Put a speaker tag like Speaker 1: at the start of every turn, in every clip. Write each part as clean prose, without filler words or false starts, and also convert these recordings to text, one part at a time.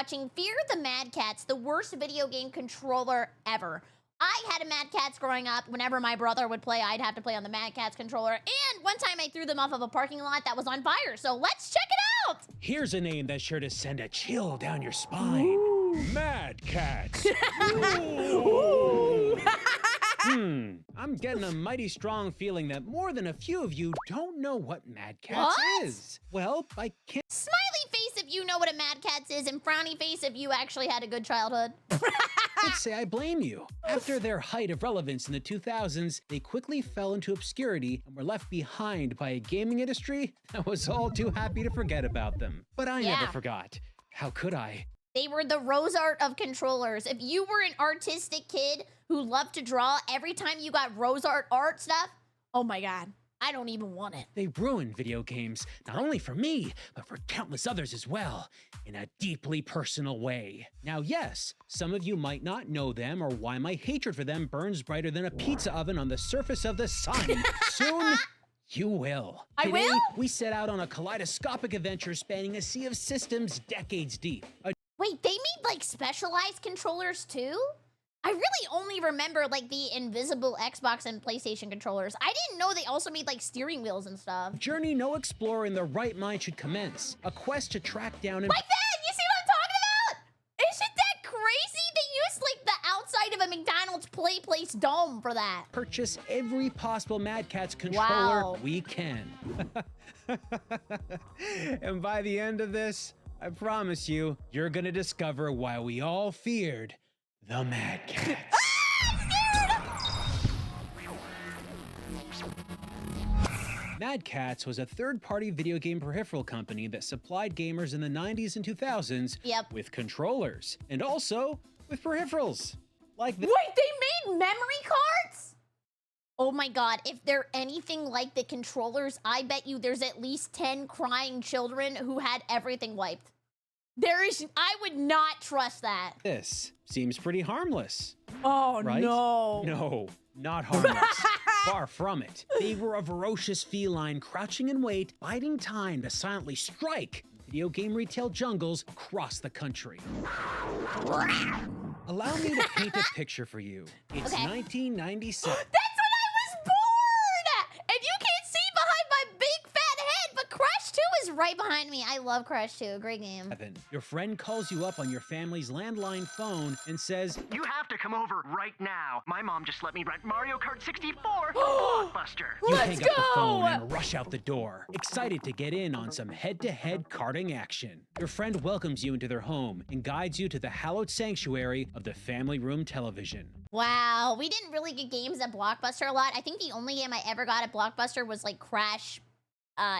Speaker 1: watching Fear the Mad Catz, the worst video game controller ever. I had a Mad Catz growing up. Whenever my brother would play, I'd have to play on the Mad Catz controller. And one time I threw them off of a parking lot that was on fire. So let's check it out.
Speaker 2: Here's a name that's sure to send a chill down your spine.
Speaker 1: Ooh.
Speaker 2: Mad Catz. I'm getting a mighty strong feeling that more than a few of you don't know what Mad Catz is. Well, I can't.
Speaker 1: Smiley face if you know what a Mad Catz is, and frowny face if you actually had a good childhood.
Speaker 2: I'd say I blame you. After their height of relevance in the 2000s, they quickly fell into obscurity and were left behind by a gaming industry that was all too happy to forget about them. But I never forgot. How could I?
Speaker 1: They were the rose art of controllers. If you were an artistic kid who loved to draw, every time you got rose art stuff, oh my God, I don't even want it.
Speaker 2: They ruined video games, not only for me, but for countless others as well, in a deeply personal way. Now, yes, some of you might not know them or why my hatred for them burns brighter than a pizza oven on the surface of the sun. Soon, you will.
Speaker 1: I will?
Speaker 2: We set out on a kaleidoscopic adventure spanning a sea of systems decades deep.
Speaker 1: Wait, they made like specialized controllers too? I really only remember like the invisible Xbox and PlayStation controllers. I didn't know they also made like steering wheels and stuff.
Speaker 2: Journey no explorer in the right mind should commence. A quest to track down and—
Speaker 1: Like that! You see what I'm talking about? Isn't that crazy? They used like the outside of a McDonald's Play Place dome for that.
Speaker 2: Purchase every possible Mad Catz controller
Speaker 1: Wow.
Speaker 2: we can. And by the end of this, I promise you, you're gonna discover why we all feared the Mad Catz. Mad Catz was a third-party video game peripheral company that supplied gamers in the 90s and 2000s with controllers, and also with peripherals. Like
Speaker 1: Wait, they made memory cards? Oh my God, if they're anything like the controllers, I bet you there's at least 10 crying children who had everything wiped. I would not trust that.
Speaker 2: This seems pretty harmless.
Speaker 1: Oh,
Speaker 2: right?
Speaker 1: no.
Speaker 2: No, not harmless. Far from it. They were a ferocious feline crouching in wait, biding time to silently strike video game retail jungles across the country. Allow me to paint a picture for you. It's 1997.
Speaker 1: That's when I was born! And you can't see behind my big fat head, but Crash 2 is right behind me. I love Crash 2, great game.
Speaker 2: Your friend calls you up on your family's landline phone and says,
Speaker 3: "You have to come over right now. My mom just let me rent Mario Kart 64 at Blockbuster."
Speaker 2: You hang up the phone and rush out the door, excited to get in on some head-to-head karting action. Your friend welcomes you into their home and guides you to the hallowed sanctuary of the family room television.
Speaker 1: Wow, we didn't really get games at Blockbuster a lot. I think the only game I ever got at Blockbuster was like Crash.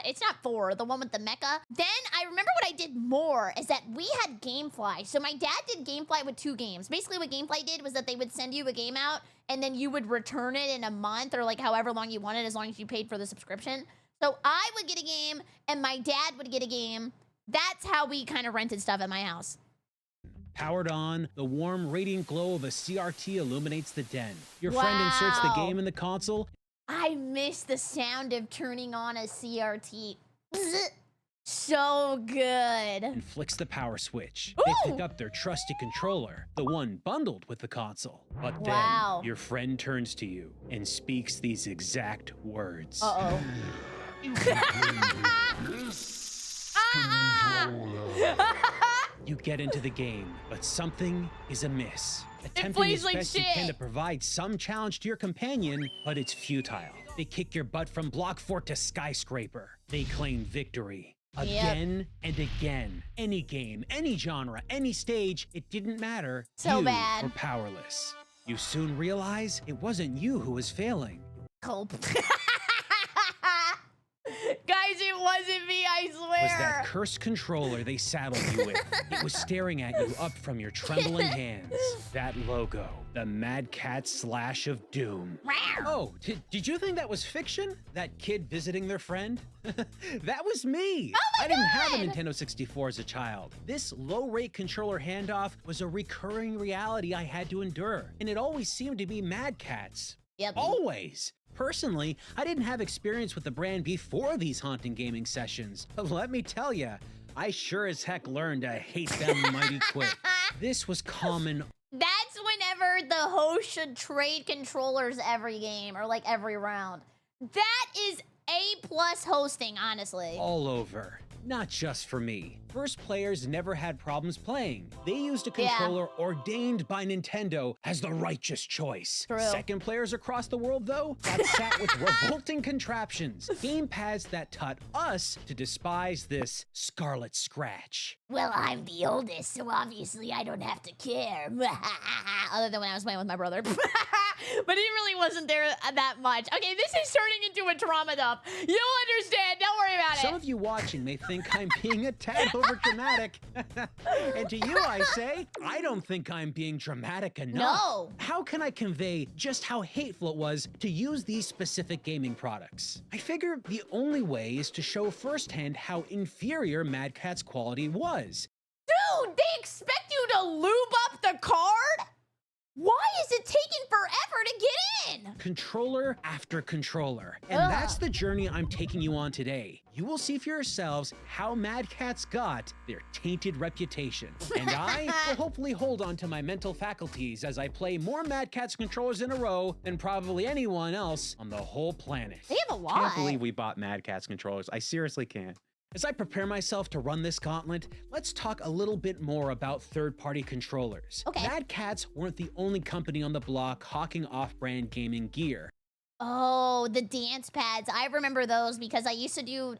Speaker 1: It's not 4, the one with the mecha. Then I remember what I did more is that we had Gamefly. So my dad did Gamefly with 2 games. Basically what Gamefly did was that they would send you a game out and then you would return it in a month or like however long you wanted, as long as you paid for the subscription. So I would get a game and my dad would get a game. That's how we kind of rented stuff at my house.
Speaker 2: Powered on, the warm, radiant glow of a CRT illuminates the den. Your friend inserts the game in the console.
Speaker 1: I miss the sound of turning on a CRT. So good.
Speaker 2: And flicks the power switch. They pick up their trusty controller, the one bundled with the console. But then your friend turns to you and speaks these exact words.
Speaker 1: Uh-oh.
Speaker 2: You get into the game, but something is amiss. Attempting as best you can to provide some challenge to your companion, but it's futile. They kick your butt from block fort to skyscraper. They claim victory. Again and again. Any game, any genre, any stage, it didn't matter.
Speaker 1: So
Speaker 2: you
Speaker 1: bad.
Speaker 2: were powerless. You soon realize it wasn't you who was failing.
Speaker 1: Culp. Guys, it wasn't me, I swear.
Speaker 2: It was that cursed controller they saddled you with. It was staring at you up from your trembling hands. That logo, the Mad Catz slash of doom. Oh, did you think that was fiction? That kid visiting their friend? That was me. I didn't have a Nintendo 64 as a child. This low-rate controller handoff was a recurring reality I had to endure, and it always seemed to be Mad Catz. Always. Personally, I didn't have experience with the brand before these haunting gaming sessions, but let me tell ya, I sure as heck learned to hate them mighty quick. This was common.
Speaker 1: That's whenever the host should trade controllers every game or like every round. That is A+ hosting, honestly.
Speaker 2: All over. Not just for me. First players never had problems playing. They used a controller ordained by Nintendo as the righteous choice.
Speaker 1: True.
Speaker 2: Second players across the world, though, got sat with revolting contraptions. Gamepads that taught us to despise this scarlet scratch.
Speaker 1: Well, I'm the oldest, so obviously I don't have to care. Other than when I was playing with my brother. But he really wasn't there that much. Okay, this is turning into a trauma dump. You'll understand. Don't worry about it.
Speaker 2: Some of you watching may think I'm being a tad overdramatic. And to you, I say, I don't think I'm being dramatic enough.
Speaker 1: No.
Speaker 2: How can I convey just how hateful it was to use these specific gaming products? I figure the only way is to show firsthand how inferior Mad Catz quality was.
Speaker 1: Dude, they expect you to lube up the card? Why is it taking forever to get in?
Speaker 2: Controller after controller. And that's the journey I'm taking you on today. You will see for yourselves how Mad Catz got their tainted reputation. And I will hopefully hold on to my mental faculties as I play more Mad Catz controllers in a row than probably anyone else on the whole planet.
Speaker 1: They have a lot.
Speaker 2: Can't believe we bought Mad Catz controllers. I seriously can't. As I prepare myself to run this gauntlet, let's talk a little bit more about third-party controllers.
Speaker 1: Okay.
Speaker 2: Mad Catz weren't the only company on the block hawking off-brand gaming gear.
Speaker 1: Oh, the dance pads. I remember those because I used to do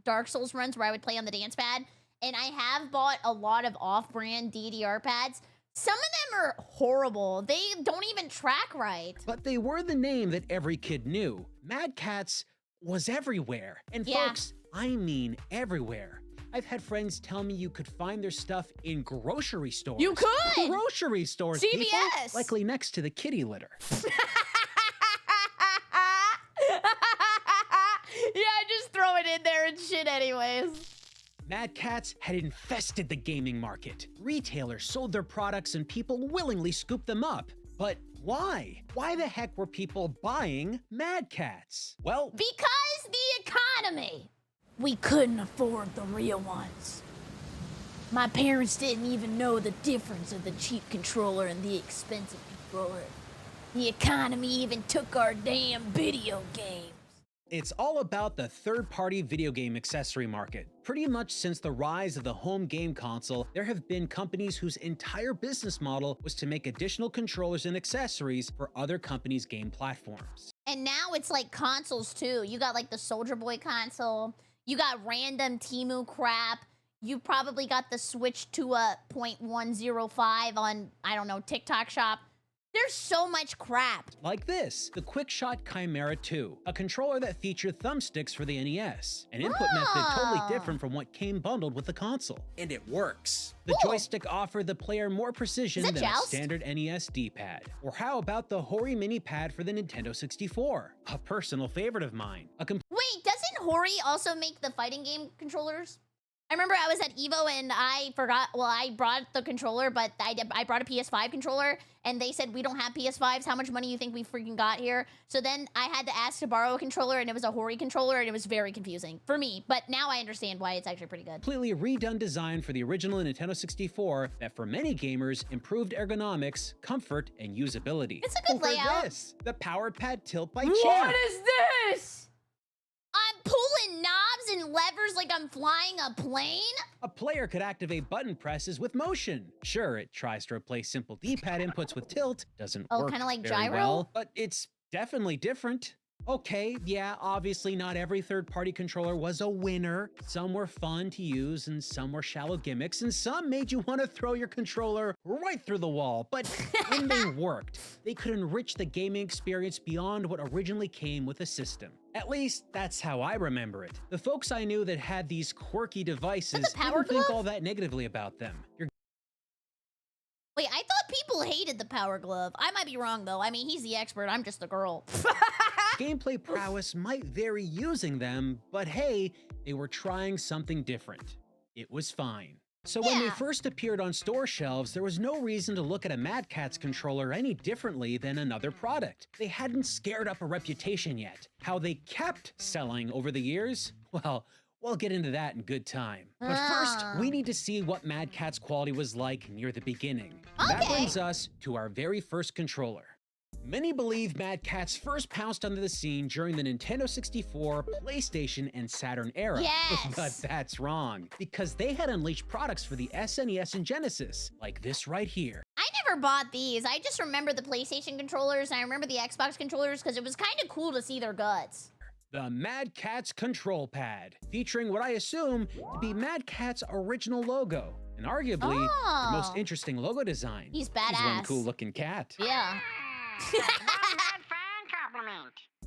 Speaker 1: Dark Souls runs where I would play on the dance pad. And I have bought a lot of off-brand DDR pads. Some of them are horrible. They don't even track right.
Speaker 2: But they were the name that every kid knew. Mad Catz was everywhere. And folks, I mean everywhere. I've had friends tell me you could find their stuff in grocery stores.
Speaker 1: You could!
Speaker 2: Grocery stores,
Speaker 1: CVS!
Speaker 2: people, likely next to the kitty litter.
Speaker 1: Yeah, just throw it in there and shit anyways.
Speaker 2: Mad Catz had infested the gaming market. Retailers sold their products and people willingly scooped them up. But why? Why the heck were people buying Mad Catz? Well,
Speaker 1: Because the economy. We couldn't afford the real ones. My parents didn't even know the difference of the cheap controller and the expensive controller. The economy even took our damn video games.
Speaker 2: it's all about the third-party video game accessory market. Pretty much since the rise of the home game console, there have been companies whose entire business model was to make additional controllers and accessories for other companies' game platforms.
Speaker 1: And now it's like consoles too. You got like the Soldier Boy console, you got random Temu crap, you probably got the Switch to a 0.105 on, I don't know, TikTok Shop. There's so much crap.
Speaker 2: Like this, the QuickShot Chimera 2, a controller that featured thumbsticks for the NES, an input method totally different from what came bundled with the console. And it works. The joystick offered the player more precision than a standard NES D-pad. Or how about the Hori Mini Pad for the Nintendo 64? A personal favorite of mine.
Speaker 1: Wait, doesn't Hori also make the fighting game controllers? I remember I was at Evo and I forgot, well, I brought the controller, but I brought a PS5 controller and they said, we don't have PS5s. How much money do you think we freaking got here? So then I had to ask to borrow a controller and it was a Hori controller and it was very confusing for me. But now I understand why it's actually pretty good.
Speaker 2: Completely redone design for the original Nintendo 64 that for many gamers improved ergonomics, comfort, and usability.
Speaker 1: It's a good layout.
Speaker 2: This, the Power Pad Tilt by Champ.
Speaker 1: What is this? I'm pulling knobs and levers like I'm flying a plane?
Speaker 2: A player could activate button presses with motion. Sure, it tries to replace simple D-pad inputs with tilt. Doesn't work
Speaker 1: kind of like
Speaker 2: very
Speaker 1: gyro?
Speaker 2: well, but it's definitely different. Okay, yeah, obviously not every third-party controller was a winner. Some were fun to use and some were shallow gimmicks and some made you want to throw your controller right through the wall. But when they worked, they could enrich the gaming experience beyond what originally came with the system. At least, that's how I remember it. The folks I knew that had these quirky devices didn't think all that negatively about them.
Speaker 1: Wait, I thought people hated the Power Glove. I might be wrong, though. I mean, he's the expert. I'm just the girl.
Speaker 2: Gameplay prowess might vary using them, but hey, they were trying something different. It was fine. So when they first appeared on store shelves, there was no reason to look at a Mad Catz controller any differently than another product. They hadn't scared up a reputation yet. How they kept selling over the years? Well, We'll get into that in good time. But first, we need to see what Mad Catz quality was like near the beginning. That brings us to our very first controller. Many believe Mad Catz first pounced onto the scene during the Nintendo 64, PlayStation, and Saturn era.
Speaker 1: Yes!
Speaker 2: But that's wrong, because they had unleashed products for the SNES and Genesis, like this right here.
Speaker 1: I never bought these. I just remember the PlayStation controllers, and I remember the Xbox controllers because it was kind of cool to see their guts.
Speaker 2: The Mad Catz Control Pad, featuring what I assume to be Mad Catz's original logo, and arguably the most interesting logo design.
Speaker 1: He's badass.
Speaker 2: He's one cool looking cat.
Speaker 1: Yeah.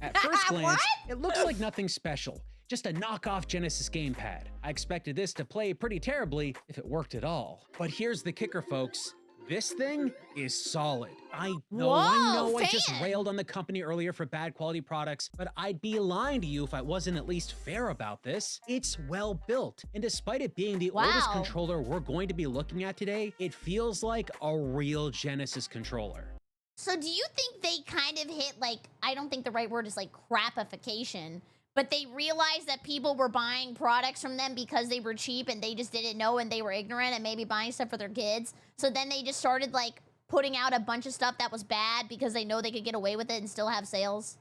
Speaker 2: At first glance, it looks like nothing special, just a knockoff Genesis gamepad. I expected this to play pretty terribly if it worked at all. But here's the kicker, folks. This thing is solid. I know I just railed on the company earlier for bad quality products, but I'd be lying to you if I wasn't at least fair about this. It's well built, and despite it being the oldest controller we're going to be looking at today, it feels like a real Genesis controller.
Speaker 1: So do you think they kind of hit, like, I don't think the right word is like crapification, but they realized that people were buying products from them because they were cheap and they just didn't know and they were ignorant and maybe buying stuff for their kids. So then they just started like putting out a bunch of stuff that was bad because they know they could get away with it and still have sales?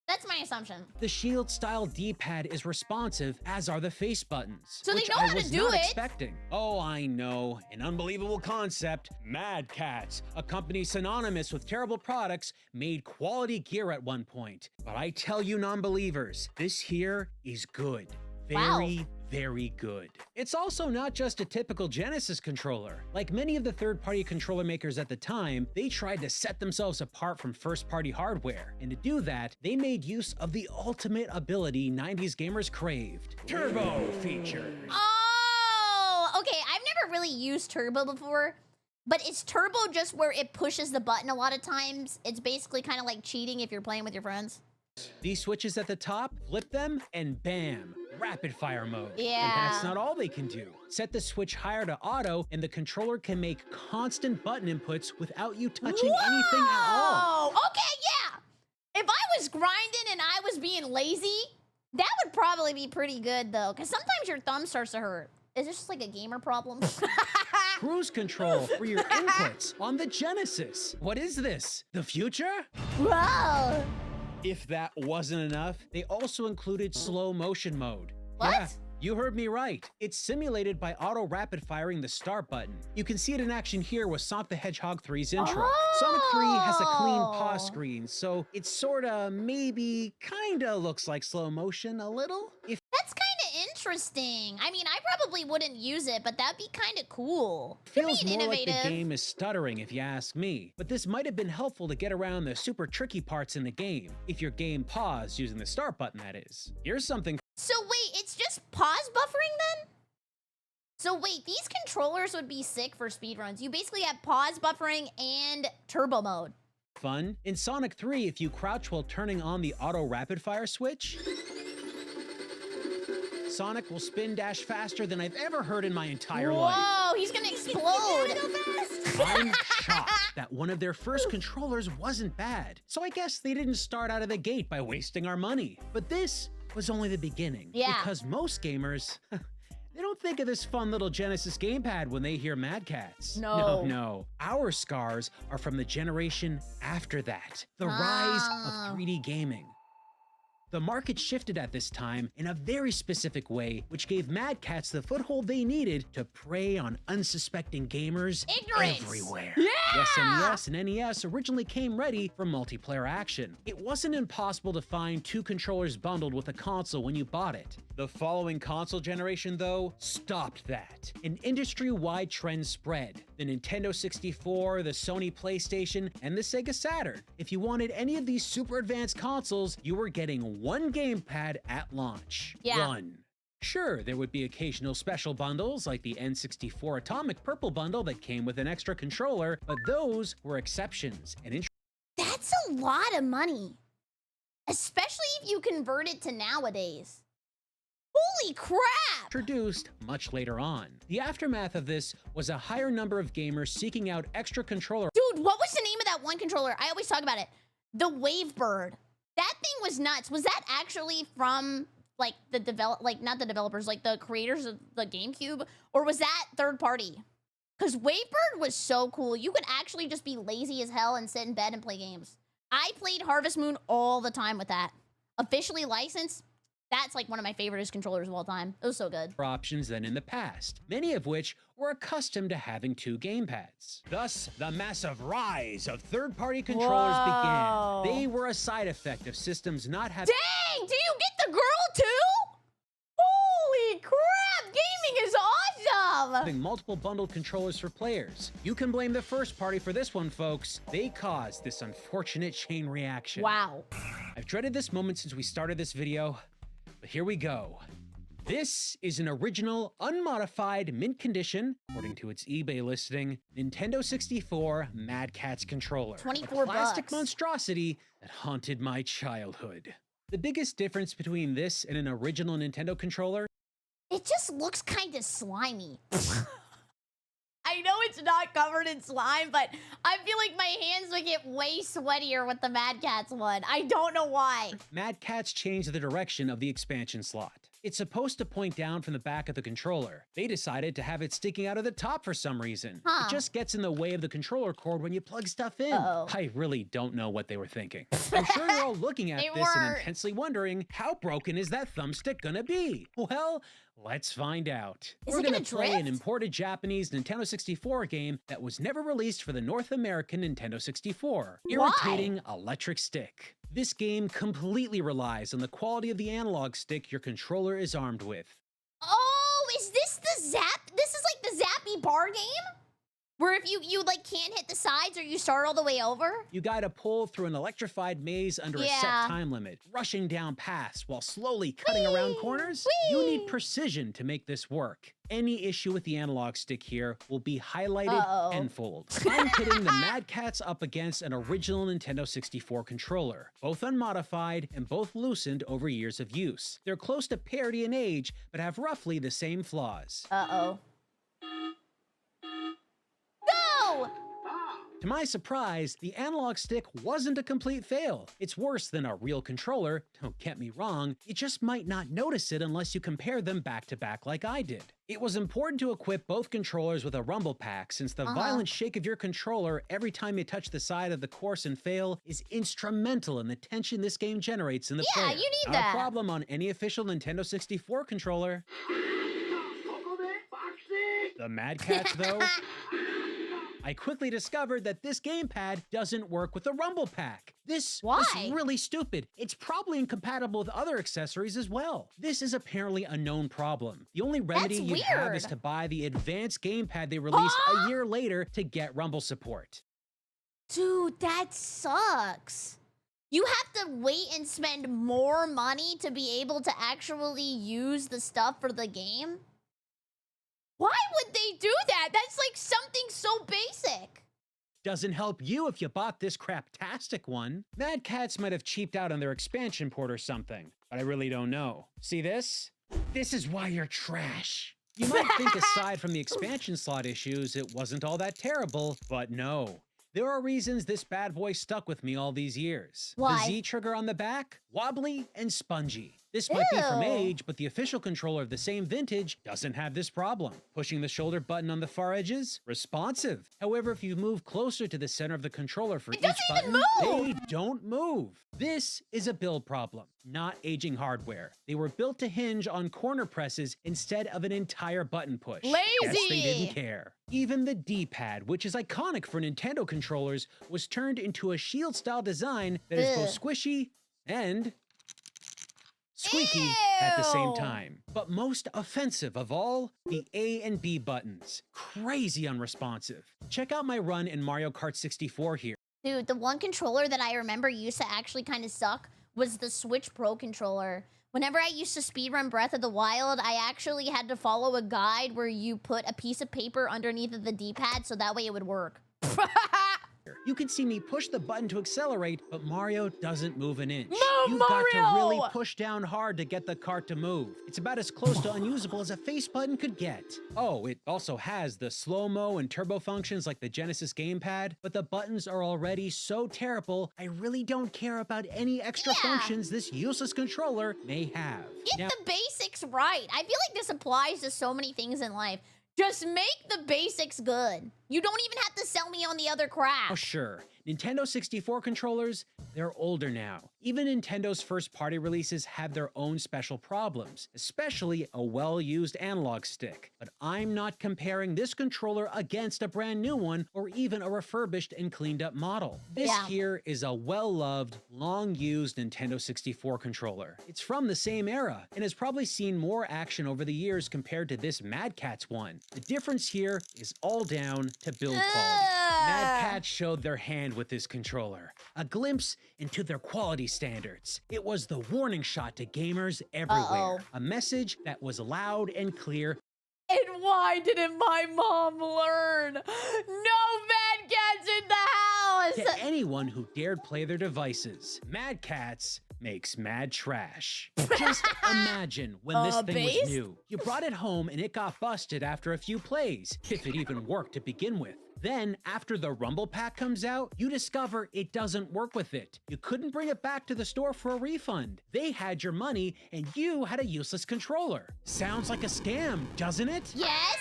Speaker 1: That's my assumption.
Speaker 2: The Shield-style D-pad is responsive, as are the face buttons.
Speaker 1: So they know how to do it.
Speaker 2: Expecting. Oh, I know. An unbelievable concept. Mad Catz, a company synonymous with terrible products, made quality gear at one point. But I tell you non-believers, this here is good. Very good. It's also not just a typical Genesis controller. Like many of the third-party controller makers at the time, they tried to set themselves apart from first-party hardware. And to do that, they made use of the ultimate ability 90s gamers craved. Turbo features.
Speaker 1: Oh, okay. I've never really used turbo before, but is turbo just where it pushes the button a lot of times? It's basically kind of like cheating if you're playing with your friends.
Speaker 2: These switches at the top, flip them, and bam, rapid fire mode.
Speaker 1: Yeah.
Speaker 2: And that's not all they can do. Set the switch higher to auto, and the controller can make constant button inputs without you touching anything at all.
Speaker 1: Okay, yeah. If I was grinding and I was being lazy, that would probably be pretty good, though, because sometimes your thumb starts to hurt. Is this just like a gamer problem?
Speaker 2: Cruise control for your inputs on the Genesis. What is this? The future?
Speaker 1: Whoa.
Speaker 2: If that wasn't enough, they also included slow motion mode.
Speaker 1: What?
Speaker 2: Yeah, you heard me right. It's simulated by auto rapid firing the start button. You can see it in action here with Sonic the Hedgehog 3's intro. Sonic 3 has a clean pause screen, so it sorta, maybe, kinda looks like slow motion a little.
Speaker 1: That's kinda interesting. I mean, I probably wouldn't use it, but that'd be kinda cool.
Speaker 2: Feels more like the game is stuttering if you ask me, but this might have been helpful to get around the super tricky parts in the game, if your game paused using the start button, that is. Here's something.
Speaker 1: So wait, it's just pause buffering then? So wait, these controllers would be sick for speedruns. You basically have pause buffering and turbo mode.
Speaker 2: Fun. In Sonic 3, if you crouch while turning on the auto rapid fire switch, Sonic will spin dash faster than I've ever heard in my entire life.
Speaker 1: Whoa, he's gonna explode.
Speaker 2: I'm shocked that one of their first controllers wasn't bad. So I guess they didn't start out of the gate by wasting our money. But this was only the beginning.
Speaker 1: Yeah.
Speaker 2: Because most gamers, they don't think of this fun little Genesis gamepad when they hear Mad Catz. No. Our scars are from the generation after that. The rise of 3D gaming. The market shifted at this time in a very specific way, which gave Mad Catz the foothold they needed to prey on unsuspecting gamers everywhere.
Speaker 1: Yeah!
Speaker 2: Yes, SNES and NES originally came ready for multiplayer action. It wasn't impossible to find two controllers bundled with a console when you bought it. The following console generation, though, stopped that. An industry-wide trend spread. The Nintendo 64, the Sony PlayStation, and the Sega Saturn. If you wanted any of these super advanced consoles, you were getting one gamepad at launch.
Speaker 1: Yeah.
Speaker 2: One. Sure, there would be occasional special bundles like the N64 Atomic Purple bundle that came with an extra controller, but those were exceptions. And
Speaker 1: that's a lot of money, especially if you convert it to nowadays. Holy crap!
Speaker 2: Introduced much later on. The aftermath of this was a higher number of gamers seeking out extra controller.
Speaker 1: Dude, what was the name of that one controller? I always talk about it. The Wavebird. That thing was nuts. Was that actually from like the not the developers, like the creators of the GameCube, or was that third party? Because Wavebird was so cool. You could actually just be lazy as hell and sit in bed and play games. I played Harvest Moon all the time with that. Officially licensed. That's like one of my favorite controllers of all time. It was so good.
Speaker 2: Options than in the past, many of which were accustomed to having 2 gamepads. Thus, the massive rise of third-party controllers began. They were a side effect of systems not having—
Speaker 1: Dang! Do you get the girl too? Holy crap! Gaming is awesome!
Speaker 2: having multiple bundled controllers for players. You can blame the first party for this one, folks. They caused this unfortunate chain reaction.
Speaker 1: Wow.
Speaker 2: I've dreaded this moment since we started this video, but here we go. This is an original, unmodified, mint condition, according to its eBay listing, Nintendo 64 Mad Catz controller.
Speaker 1: 24
Speaker 2: a plastic
Speaker 1: bucks.
Speaker 2: monstrosity that haunted my childhood. The biggest difference between this and an original Nintendo controller?
Speaker 1: It just looks kind of slimy. I know it's not covered in slime, but I feel like my hands would get way sweatier with the Mad Catz one. I don't know why.
Speaker 2: Mad Catz changed the direction of the expansion slot. It's supposed to point down from the back of the controller. They decided to have it sticking out of the top for some reason.
Speaker 1: Huh.
Speaker 2: It just gets in the way of the controller cord when you plug stuff in.
Speaker 1: Uh-oh.
Speaker 2: I really don't know what they were thinking. I'm sure you're all looking at
Speaker 1: They
Speaker 2: this and
Speaker 1: were.
Speaker 2: intensely wondering, how broken is that thumbstick gonna be? Well, let's find out.
Speaker 1: Is
Speaker 2: We're
Speaker 1: it gonna
Speaker 2: gonna play an
Speaker 1: drift?
Speaker 2: imported Japanese Nintendo 64 game that was never released for the North American Nintendo 64.
Speaker 1: Why?
Speaker 2: Irritating Electric Stick. This game completely relies on the quality of the analog stick your controller is armed with.
Speaker 1: Oh, is this the zap? This is like the zappy bar game? Where if you like can't hit the sides or you start all the way over?
Speaker 2: You gotta pull through an electrified maze under a set
Speaker 1: Yeah.
Speaker 2: time limit, rushing down paths while slowly cutting around corners. You need precision to make this work. Any issue with the analog stick here will be highlighted
Speaker 1: Uh-oh.
Speaker 2: tenfold. I'm pitting the Mad Catz up against an original Nintendo 64 controller, both unmodified and both loosened over years of use. They're close to parity in age, but have roughly the same flaws.
Speaker 1: Uh-oh. Go!
Speaker 2: To my surprise, the analog stick wasn't a complete fail. It's worse than a real controller, don't get me wrong, you just might not notice it unless you compare them back to back like I did. It was important to equip both controllers with a rumble pack since the violent shake of your controller every time you touch the side of the course and fail is instrumental in the tension this game generates in the
Speaker 1: Yeah,
Speaker 2: player.
Speaker 1: you need
Speaker 2: Not
Speaker 1: that.
Speaker 2: a problem on any official Nintendo 64 controller. The Mad Catz, though? I quickly discovered that this gamepad doesn't work with the rumble pack. This
Speaker 1: Why?
Speaker 2: is really stupid. It's probably incompatible with other accessories as well. This is apparently a known problem. The only remedy
Speaker 1: That's
Speaker 2: you have is
Speaker 1: weird.
Speaker 2: to buy the advanced gamepad they released a year later to get rumble support.
Speaker 1: Dude, that sucks. You have to wait and spend more money to be able to actually use the stuff for the game? Why would they do that? That's like something so basic.
Speaker 2: Doesn't help you if you bought this craptastic one. Mad Catz might have cheaped out on their expansion port or something, but I really don't know. See this? This is why you're trash. You might think aside from the expansion slot issues, it wasn't all that terrible, but no. There are reasons this bad boy stuck with me all these years.
Speaker 1: Why?
Speaker 2: The Z trigger on the back, wobbly and spongy. This might be from
Speaker 1: Ew.
Speaker 2: age, but the official controller of the same vintage doesn't have this problem. Pushing the shoulder button on the far edges, responsive. However, if you move closer to the center of the controller for each
Speaker 1: doesn't even
Speaker 2: button,
Speaker 1: move.
Speaker 2: they don't move. This is a build problem, not aging hardware. They were built to hinge on corner presses instead of an entire button push. Guess they
Speaker 1: Lazy.
Speaker 2: didn't care. Even the D-pad, which is iconic for Nintendo controllers, was turned into a shield-style design that is both
Speaker 1: Ugh.
Speaker 2: squishy and squeaky at the same
Speaker 1: Ew.
Speaker 2: time. But most offensive of all, the A and B buttons. Crazy unresponsive. Check out my run in Mario Kart 64 here.
Speaker 1: Dude, the one controller that I remember used to actually kind of suck was the Switch Pro controller. Whenever I used to speedrun Breath of the Wild, I actually had to follow a guide where you put a piece of paper underneath of the D-pad so that way it would work.
Speaker 2: You can see me push the button to accelerate, but Mario doesn't move an inch.
Speaker 1: Move,
Speaker 2: You've got to
Speaker 1: Mario!
Speaker 2: really push down hard to get the cart to move. It's about as close to unusable as a face button could get. Oh, it also has the slow-mo and turbo functions like the Genesis gamepad, but the buttons are already so terrible, I really don't care about any extra functions this useless controller may have.
Speaker 1: Get the basics right. I feel like this applies to so many things in life. Just make the basics good. You don't even have to sell me on the other crap.
Speaker 2: Oh, sure. Nintendo 64 controllers, they're older now. Even Nintendo's first-party releases have their own special problems, especially a well-used analog stick. But I'm not comparing this controller against a brand new one or even a refurbished and cleaned-up model. This here is a well-loved, long-used Nintendo 64 controller. It's from the same era and has probably seen more action over the years compared to this Mad Catz one. The difference here is all down to build quality. Mad Catz showed their hand with this controller, a glimpse into their quality standards. It was the warning shot to gamers everywhere, a message that was loud and clear.
Speaker 1: And why didn't my mom learn? No Mad Catz in the house!
Speaker 2: To anyone who dared play their devices, Mad Catz makes mad trash. Just imagine when this thing was new. You brought it home and it got busted after a few plays, if it even worked to begin with. Then, after the Rumble Pack comes out, you discover it doesn't work with it. You couldn't bring it back to the store for a refund. They had your money, and you had a useless controller. Sounds like a scam, doesn't it?
Speaker 1: Yes?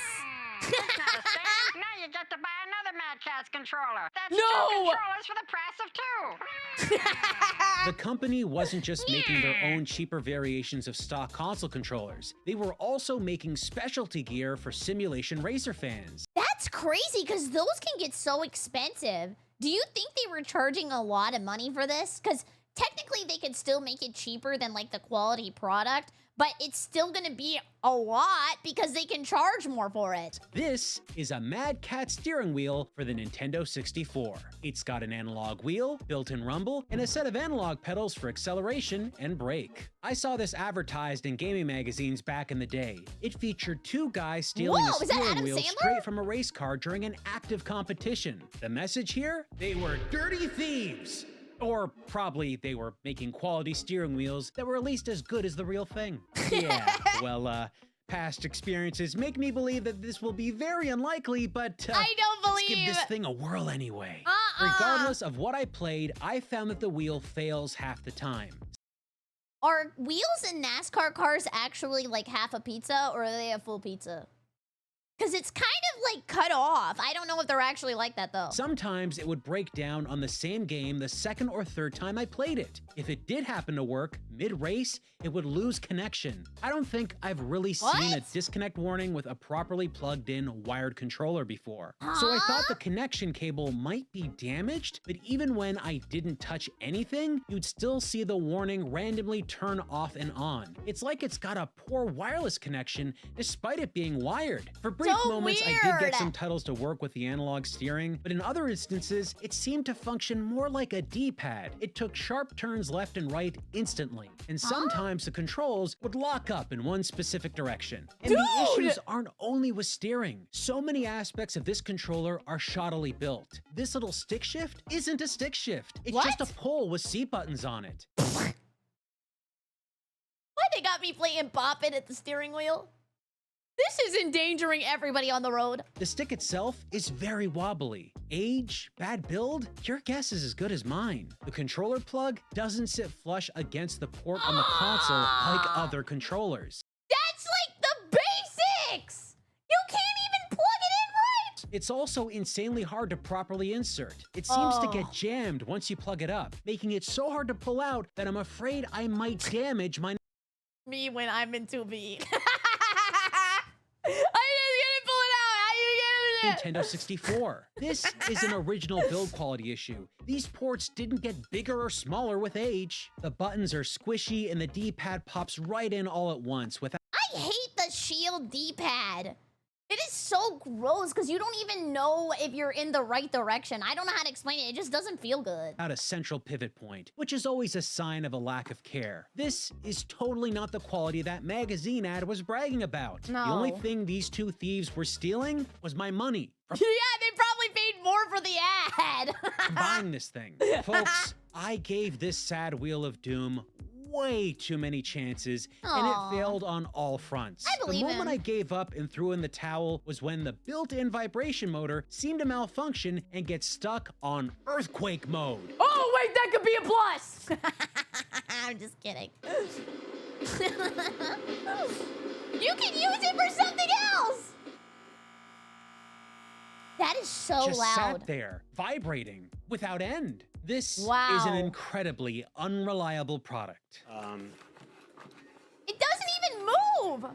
Speaker 4: That's not a scam. Now you get to buy another Mad Catz controller. That's
Speaker 1: No!
Speaker 4: 2 controllers for the price of 2.
Speaker 2: The company wasn't just making their own cheaper variations of stock console controllers. They were also making specialty gear for simulation racer fans.
Speaker 1: That's crazy because those can get so expensive. Do you think they were charging a lot of money for this? Because technically they could still make it cheaper than like the quality product, but it's still gonna be a lot because they can charge more for it.
Speaker 2: This is a Mad Catz steering wheel for the Nintendo 64. It's got an analog wheel, built-in rumble, and a set of analog pedals for acceleration and brake. I saw this advertised in gaming magazines back in the day. It featured 2 guys stealing a steering wheel straight from a race car during an active competition. The message here? They were dirty thieves! Or probably they were making quality steering wheels that were at least as good as the real thing. Yeah, well, past experiences make me believe that this will be very unlikely, but
Speaker 1: I don't believe.
Speaker 2: let's give this thing a whirl anyway. Regardless of what I played, I found that the wheel fails half the time.
Speaker 1: Are wheels in NASCAR cars actually like half a pizza, or are they a full pizza? Because it's kind of like cut off. I don't know if they're actually like that though.
Speaker 2: Sometimes it would break down on the same game the second or third time I played it. If it did happen to work mid-race, it would lose connection. I don't think I've really seen a disconnect warning with a properly plugged in wired controller before. So I thought the connection cable might be damaged, but even when I didn't touch anything, you'd still see the warning randomly turn off and on. It's like it's got a poor wireless connection despite it being wired. For brief moments, I did get some titles to work with the analog steering, but in other instances, it seemed to function more like a D-pad. It took sharp turns left and right instantly, and sometimes the controls would lock up in one specific direction. And the issues aren't only with steering. So many aspects of this controller are shoddily built. This little stick shift isn't a stick shift. It's just a pull with C buttons on it.
Speaker 1: Why they got me playing Bop It at the steering wheel? This is endangering everybody on the road.
Speaker 2: The stick itself is very wobbly. Age, bad build, your guess is as good as mine. The controller plug doesn't sit flush against the port on the console like other controllers.
Speaker 1: That's like the basics! You can't even plug it in right!
Speaker 2: It's also insanely hard to properly insert. It seems to get jammed once you plug it up, making it so hard to pull out that I'm afraid I might damage my...
Speaker 1: Me when I'm in 2B. I just gonna pull it out. How you getting it?
Speaker 2: Nintendo 64. This is an original build quality issue. These ports didn't get bigger or smaller with age. The buttons are squishy and the D-pad pops right in all at once without...
Speaker 1: I hate the shield D-pad. It is so gross because you don't even know if you're in the right direction. I don't know how to explain it. It just doesn't feel good.
Speaker 2: ...a central pivot point, which is always a sign of a lack of care. This is totally not the quality that magazine ad was bragging about.
Speaker 1: No.
Speaker 2: The only thing these 2 thieves were stealing was my money.
Speaker 1: Yeah, they probably paid more for the ad.
Speaker 2: Combine this thing. Folks, I gave this sad Wheel of Doom way too many chances, and
Speaker 1: Aw.
Speaker 2: it failed on all fronts.
Speaker 1: I believe
Speaker 2: the moment
Speaker 1: him.
Speaker 2: I gave up and threw in the towel was when the built-in vibration motor seemed to malfunction and get stuck on earthquake mode.
Speaker 5: Oh, wait, that could be a plus.
Speaker 1: I'm just kidding. You can use it for something else. That is so
Speaker 2: Just
Speaker 1: loud.
Speaker 2: sat there, vibrating without end. This is
Speaker 1: Wow.
Speaker 2: an incredibly unreliable product.
Speaker 1: It doesn't even move.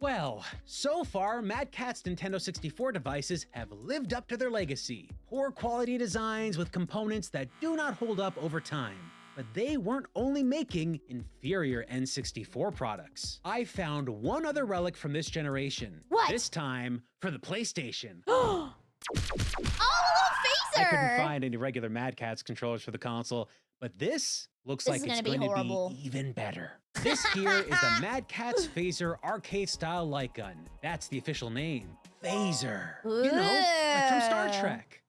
Speaker 2: Well, so far, Mad Catz Nintendo 64 devices have lived up to their legacy. Poor quality designs with components that do not hold up over time. But they weren't only making inferior N64 products. I found one other relic from this generation.
Speaker 1: What?
Speaker 2: This time for the PlayStation.
Speaker 1: Oh, a little
Speaker 2: I couldn't
Speaker 1: phaser.
Speaker 2: find any regular Mad Catz controllers for the console, but this looks
Speaker 1: This
Speaker 2: like
Speaker 1: is
Speaker 2: it's
Speaker 1: gonna be
Speaker 2: going to
Speaker 1: horrible.
Speaker 2: be even better. This here is the Mad Catz Phaser arcade-style light gun. That's the official name. Phaser. You know, like from Star Trek.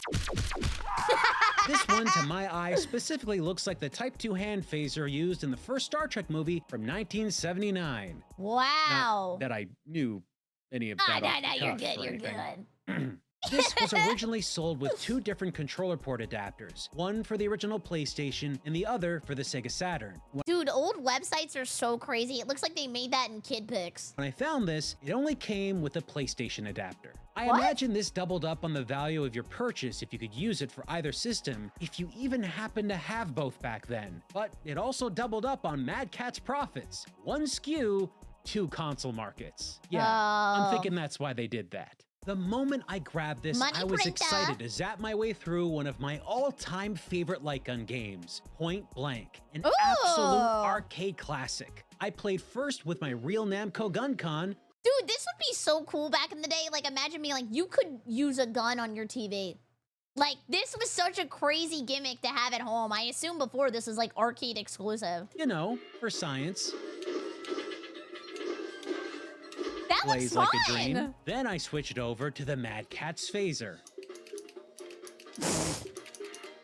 Speaker 2: This one, to my eye, specifically looks like the Type 2 hand phaser used in the first Star Trek movie from 1979.
Speaker 1: Wow.
Speaker 2: Not that I knew any of
Speaker 1: Ah,
Speaker 2: that. off
Speaker 1: no,
Speaker 2: the
Speaker 1: you're
Speaker 2: cuff
Speaker 1: good.
Speaker 2: or
Speaker 1: You're
Speaker 2: anything.
Speaker 1: good.
Speaker 2: This was originally sold with two different controller port adapters, one for the original PlayStation and the other for the Sega Saturn.
Speaker 1: Dude, old websites are so crazy. It looks like they made that in kid pics.
Speaker 2: When I found this, it only came with a PlayStation adapter. I
Speaker 1: What?
Speaker 2: imagine this doubled up on the value of your purchase if you could use it for either system, if you even happened to have both back then. But it also doubled up on Mad Catz profits. One SKU, two console markets. Yeah, I'm
Speaker 1: Oh.
Speaker 2: thinking that's why they did that. The moment I grabbed this,
Speaker 1: Money
Speaker 2: I was
Speaker 1: printer.
Speaker 2: excited to zap my way through one of my all-time favorite light gun games, Point Blank, an absolute
Speaker 1: Ooh.
Speaker 2: arcade classic. I played first with my real Namco gun con.
Speaker 1: Dude, this would be so cool back in the day. Like, imagine being like, you could use a gun on your TV. Like, this was such a crazy gimmick to have at home. I assume before this was like arcade exclusive.
Speaker 2: You know, for science.
Speaker 1: That looks
Speaker 2: Plays
Speaker 1: fun.
Speaker 2: like a dream. Then I switched over to the Mad Catz Phaser.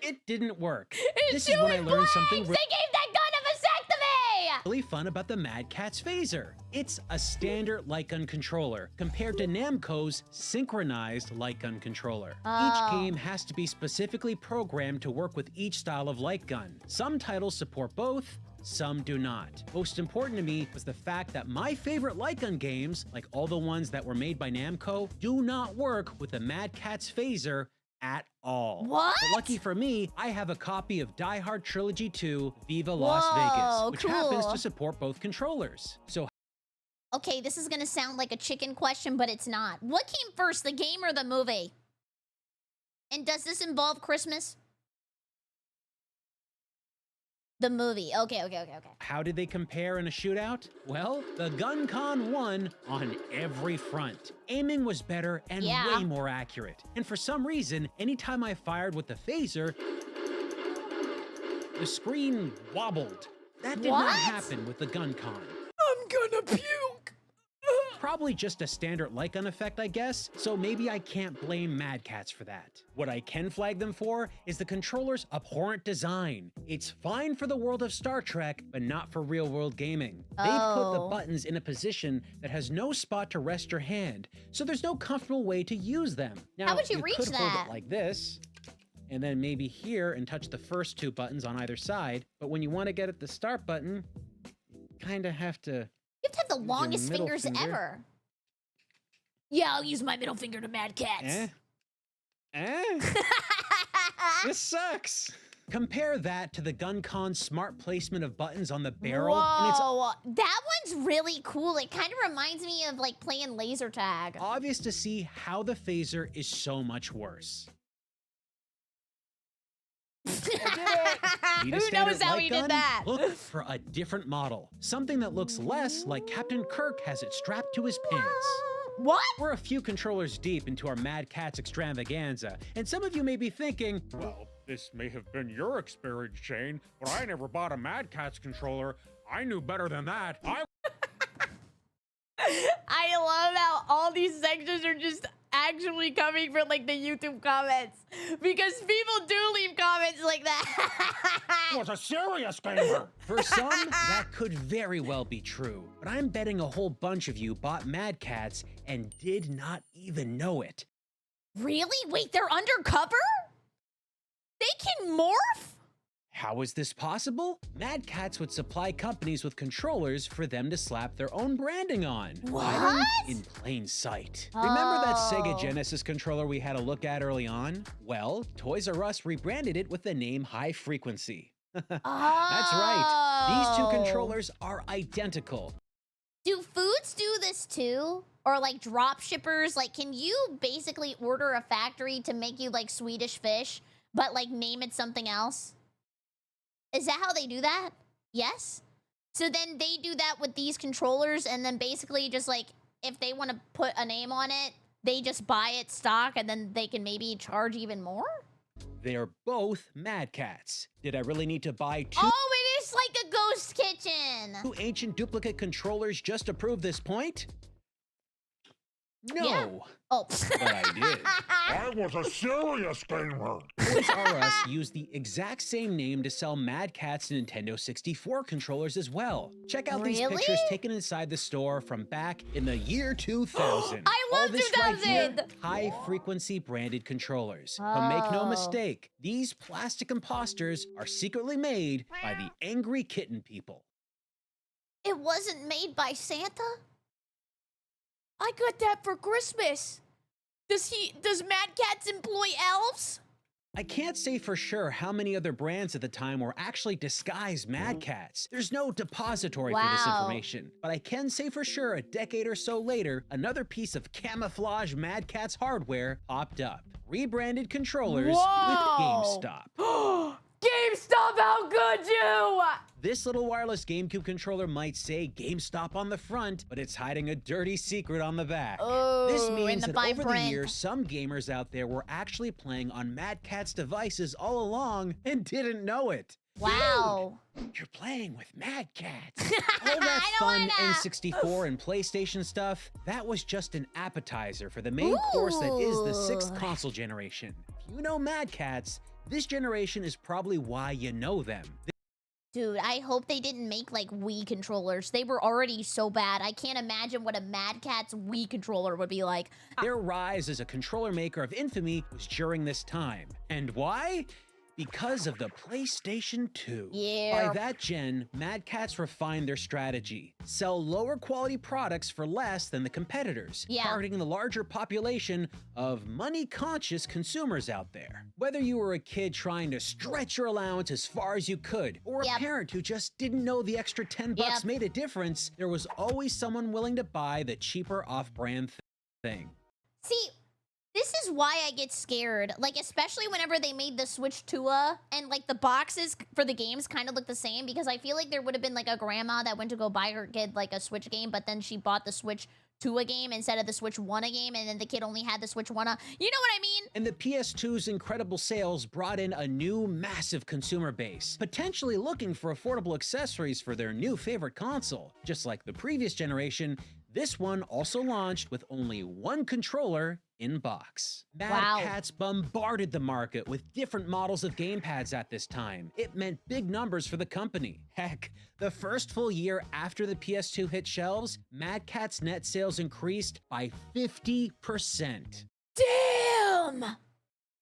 Speaker 2: It didn't work. This is when I learned something
Speaker 1: They gave that gun a vasectomy!
Speaker 2: really fun about the Mad Catz Phaser. It's a standard light gun controller compared to Namco's synchronized light gun controller.
Speaker 1: Oh.
Speaker 2: Each game has to be specifically programmed to work with each style of light gun. Some titles support both, some do not. Most important to me was the fact that my favorite light gun games, like all the ones that were made by Namco, do not work with the Mad Catz Phaser at all.
Speaker 1: What?
Speaker 2: But lucky for me, I have a copy of Die Hard Trilogy 2 Viva Las
Speaker 1: Whoa,
Speaker 2: Vegas, which happens
Speaker 1: cool.
Speaker 2: to support both controllers. So
Speaker 1: Okay, this is gonna sound like a chicken question, but it's not. What came first, the game or the movie? And does this involve Christmas? The movie. Okay.
Speaker 2: how did they compare in a shootout? Well, the Gun Con won on every front. Aiming was better and
Speaker 1: Yeah.
Speaker 2: way more accurate. And for some reason, anytime I fired with the phaser, the screen wobbled. That did
Speaker 1: What?
Speaker 2: not happen with the Gun Con.
Speaker 5: I'm gonna puke.
Speaker 2: Probably just a standard light gun effect, I guess, so maybe I can't blame Mad Catz for that. What I can flag them for is the controller's abhorrent design. It's fine for the world of Star Trek, but not for real-world gaming. They've put the
Speaker 1: Oh.
Speaker 2: buttons in a position that has no spot to rest your hand, so there's no comfortable way to use them. Now,
Speaker 1: would you reach
Speaker 2: could hold
Speaker 1: that?
Speaker 2: it like this, and then maybe here and touch the first two buttons on either side, but when you want to get at the start button, kinda have to.
Speaker 1: You have to have the
Speaker 2: Use your
Speaker 1: longest
Speaker 2: middle
Speaker 1: fingers
Speaker 2: finger.
Speaker 1: ever. Yeah, I'll use my middle finger to Mad Catz.
Speaker 2: This sucks. Compare that to the Gun Con's smart placement of buttons on the barrel, and it's
Speaker 1: Whoa, that one's really cool. It kind of reminds me of like playing laser tag.
Speaker 2: obvious to see how the phaser is so much worse. Need a
Speaker 5: Who
Speaker 2: standard
Speaker 5: knows how
Speaker 2: light
Speaker 5: he
Speaker 2: gun?
Speaker 5: did that?
Speaker 2: Look for a different model, something that looks less like Captain Kirk has it strapped to his pants.
Speaker 1: What?
Speaker 2: We're a few controllers deep into our Mad Catz extravaganza, and some of you may be thinking, well, this may have been your experience, Shane, but I never bought a Mad Catz controller. I knew better than that.
Speaker 5: I love how all these sections are just actually coming from like the YouTube comments because people do leave comments like that.
Speaker 3: Was a serious gamer.
Speaker 2: For some, that could very well be true, but I'm betting a whole bunch of you bought Mad Catz and did not even know it.
Speaker 1: Really? Wait, they're undercover? They can morph?
Speaker 2: How is this possible? Mad Catz would supply companies with controllers for them to slap their own branding on.
Speaker 1: What?
Speaker 2: In plain sight. Remember that Sega
Speaker 1: Oh.
Speaker 2: Genesis controller we had a look at early on? Well, Toys R Us rebranded it with the name High Frequency. That's right. These two
Speaker 1: Oh.
Speaker 2: controllers are identical.
Speaker 1: Do foods do this too? Or like drop shippers? Like, can you basically order a factory to make you like Swedish fish, but like name it something else? Is that how they do that? Yes? So then they do that with these controllers, and then basically just like, if they want to put a name on it, they just buy it stock, and then they can maybe charge even more?
Speaker 2: They're both Mad Catz. Did I really need to buy two
Speaker 1: Oh, it is like a ghost kitchen!
Speaker 2: ancient duplicate controllers just to prove this point? No,
Speaker 1: Yeah. Oh.
Speaker 2: but I did.
Speaker 3: I was a serious gamer.
Speaker 2: Toys R Us used the exact same name to sell Mad Catz Nintendo 64 controllers as well. Check out these
Speaker 1: Really?
Speaker 2: pictures taken inside the store from back in the year 2000.
Speaker 1: I
Speaker 2: All
Speaker 1: love
Speaker 2: this right here,
Speaker 1: 2000!
Speaker 2: high-frequency branded controllers. But make no
Speaker 1: Oh.
Speaker 2: mistake, these plastic imposters are secretly made by the angry kitten people.
Speaker 1: It wasn't made by Santa?
Speaker 5: I got that for Christmas. Does Mad Catz employ elves?
Speaker 2: I can't say for sure how many other brands at the time were actually disguised Mad Catz. There's no depository for this
Speaker 1: Wow.
Speaker 2: information, but I can say for sure a decade or so later, another piece of camouflage Mad Catz hardware popped up. Rebranded controllers
Speaker 5: Whoa.
Speaker 2: with GameStop.
Speaker 5: GameStop, how could you?
Speaker 2: This little wireless GameCube controller might say GameStop on the front, but it's hiding a dirty secret on the back.
Speaker 1: Oh,
Speaker 2: This
Speaker 1: in
Speaker 2: means
Speaker 1: the
Speaker 2: that
Speaker 1: fine
Speaker 2: over the
Speaker 1: print.
Speaker 2: years, some gamers out there were actually playing on Mad Catz devices all along and didn't know it.
Speaker 1: Wow.
Speaker 2: You're playing with Mad Catz. All that
Speaker 1: I don't
Speaker 2: fun
Speaker 1: wanna.
Speaker 2: N64 and PlayStation stuff, that was just an appetizer for the main course that is the 6th
Speaker 1: Ooh.
Speaker 2: console generation. If you know Mad Catz, this generation is probably why you know them.
Speaker 1: Dude, I hope they didn't make like Wii controllers. They were already so bad. I can't imagine what a Mad Catz Wii controller would be like.
Speaker 2: Their rise as a controller maker of infamy was during this time. And why? Because of the PlayStation 2.
Speaker 1: Yeah.
Speaker 2: By that gen, Mad Catz refined their strategy. Sell lower quality products for less than the competitors,
Speaker 1: Yeah.
Speaker 2: targeting the larger population of money-conscious consumers out there. Whether you were a kid trying to stretch your allowance as far as you could, or a
Speaker 1: Yep.
Speaker 2: parent who just didn't know the extra $10
Speaker 1: Yep.
Speaker 2: made a difference, there was always someone willing to buy the cheaper off-brand thing.
Speaker 1: See, this is why I get scared. Like, especially whenever they made the Switch Tua and like the boxes for the games kind of look the same, because I feel like there would have been like a grandma that went to go buy her kid like a Switch game, but then she bought the Switch Tua game instead of the Switch Wanna game, and then the kid only had the Switch Wanna. You know what I mean?
Speaker 2: And the PS2's incredible sales brought in a new massive consumer base, potentially looking for affordable accessories for their new favorite console. Just like the previous generation, this one also launched with only one controller in box.
Speaker 1: Wow.
Speaker 2: Mad Catz bombarded the market with different models of gamepads at this time. It meant big numbers for the company. Heck, the first full year after the PS2 hit shelves, Mad Catz net sales increased by 50%.
Speaker 5: Damn!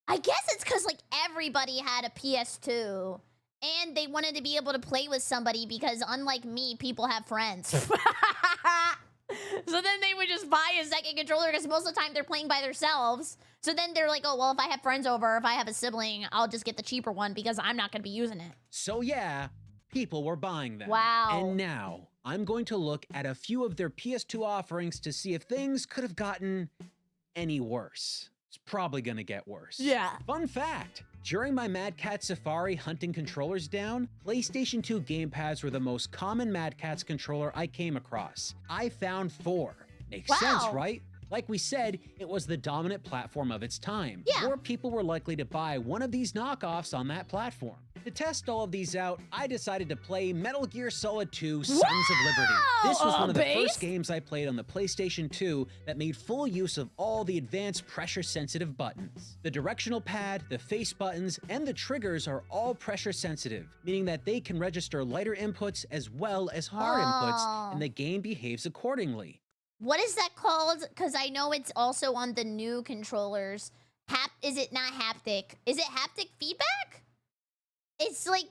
Speaker 1: I guess it's because like everybody had a PS2 and they wanted to be able to play with somebody because unlike me, people have friends. So then they would just buy a second controller because most of the time they're playing by themselves. So then they're like, oh, well, if I have friends over, if I have a sibling, I'll just get the cheaper one because I'm not going to be using it.
Speaker 2: So yeah, people were buying them.
Speaker 1: Wow.
Speaker 2: And now, I'm going to look at a few of their PS2 offerings to see if things could have gotten any worse. It's probably gonna get worse.
Speaker 5: Yeah.
Speaker 2: Fun fact, during my Mad Catz Safari hunting controllers down, PlayStation 2 gamepads were the most common Mad Catz controller I came across. I found 4. Makes sense,
Speaker 1: Wow.
Speaker 2: right? Like we said, it was the dominant platform of its time.
Speaker 1: Yeah.
Speaker 2: More people were likely to buy one of these knockoffs on that platform. To test all of these out, I decided to play Metal Gear Solid 2 Sons of Liberty. This was one of the first games I played on the PlayStation 2 that made full use of all the advanced pressure-sensitive buttons. The directional pad, the face buttons, and the triggers are all pressure-sensitive, meaning that they can register lighter inputs as well as hard inputs, and the game behaves accordingly.
Speaker 1: What is that called? Because I know it's also on the new controllers. Is it not haptic? Is it haptic feedback? It's like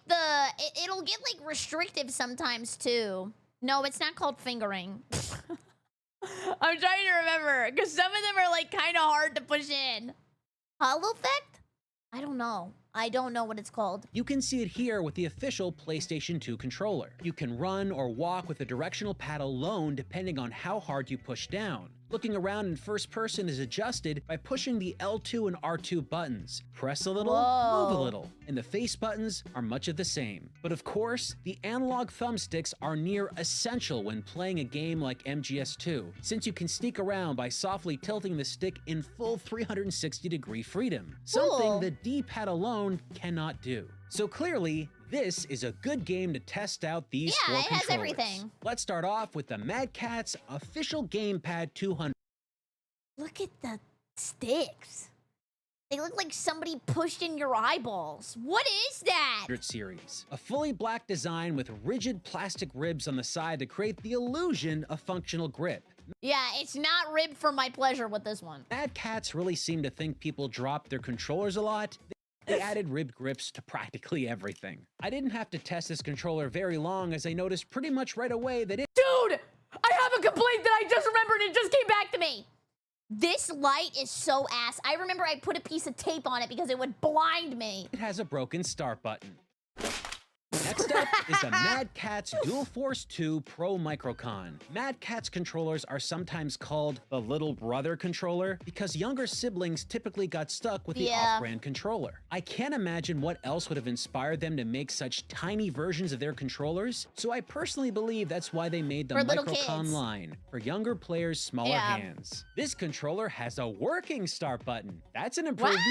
Speaker 1: it'll get like restrictive sometimes too. No, it's not called fingering.
Speaker 5: I'm trying to remember, because some of them are like kind of hard to push in.
Speaker 1: Hollow effect? I don't know. I don't know what it's called.
Speaker 2: You can see it here with the official PlayStation 2 controller. You can run or walk with the directional pad alone depending on how hard you push down. Looking around in first person is adjusted by pushing the L2 and R2 buttons. Press a little, move a little, and the face buttons are much of the same. But of course, the analog thumbsticks are near essential when playing a game like MGS2, since you can sneak around by softly tilting the stick in full 360-degree freedom, something the D-pad alone cannot do. So clearly, this is a good game to test out these four controllers.
Speaker 1: Has everything.
Speaker 2: Let's start off with the Mad Catz official Gamepad 200.
Speaker 1: Look at the sticks. They look like somebody pushed in your eyeballs. What is that?
Speaker 2: Series. A fully black design with rigid plastic ribs on the side to create the illusion of functional grip.
Speaker 1: Yeah, it's not ribbed for my pleasure with this one.
Speaker 2: Mad Catz really seem to think people drop their controllers a lot. They added ribbed grips to practically everything. I didn't have to test this controller very long as I noticed pretty much right away that it—
Speaker 1: Dude! I have a complaint that I just remembered and it just came back to me! This light is so ass. I remember I put a piece of tape on it because it would blind me.
Speaker 2: It has a broken start button. Next up is the Mad Catz Dual Force 2 Pro Microcon. Mad Catz controllers are sometimes called the little brother controller because younger siblings typically got stuck with the off-brand controller. I can't imagine what else would have inspired them to make such tiny versions of their controllers, so I personally believe that's why they made the Microcon line, for younger players' smaller hands. This controller has a working start button. That's an improvement,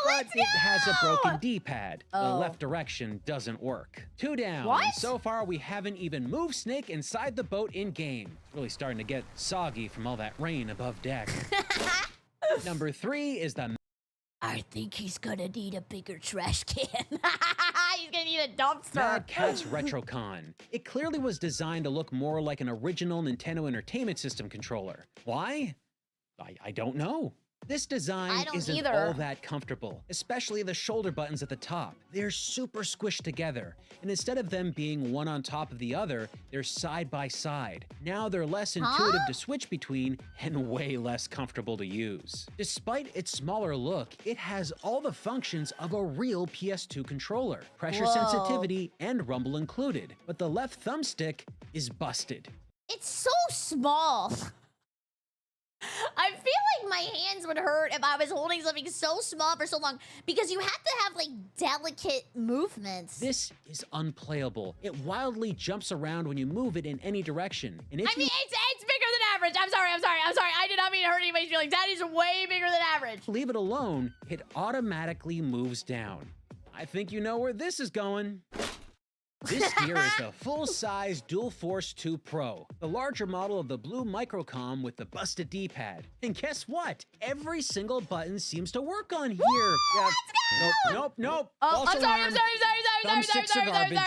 Speaker 2: but it has a broken D-pad. The left direction doesn't work. 2 down. And so far, we haven't even moved Snake inside the boat in-game. It's really starting to get soggy from all that rain above deck. Number 3 is the—
Speaker 1: I think he's gonna need a bigger trash can. He's gonna need a dumpster.
Speaker 2: Mad Catz Retrocon. It clearly was designed to look more like an original Nintendo Entertainment System controller. Why? I don't know. This design isn't all that comfortable, especially the shoulder buttons at the top. They're super squished together, and instead of them being one on top of the other, they're side by side. Now they're less intuitive to switch between and way less comfortable to use. Despite its smaller look, it has all the functions of a real PS2 controller, pressure sensitivity and rumble included, but the left thumbstick is busted.
Speaker 1: It's so small. I feel like my hands would hurt if I was holding something so small for so long because you have to have like delicate movements.
Speaker 2: This is unplayable. It wildly jumps around when you move it in any direction. And if
Speaker 5: I mean, it's bigger than average. I'm sorry. I did not mean to hurt anybody's feelings. That is way bigger than average.
Speaker 2: Leave it alone, it automatically moves down. I think you know where this is going. This here is the full-size Dual Force 2 Pro, the larger model of the blue Microcom with the busted D-pad. And guess what? Every single button seems to work on here.
Speaker 1: Woo, let's go!
Speaker 2: Nope.
Speaker 5: Oh, I'm sorry.
Speaker 2: Thumbsticks are garbage.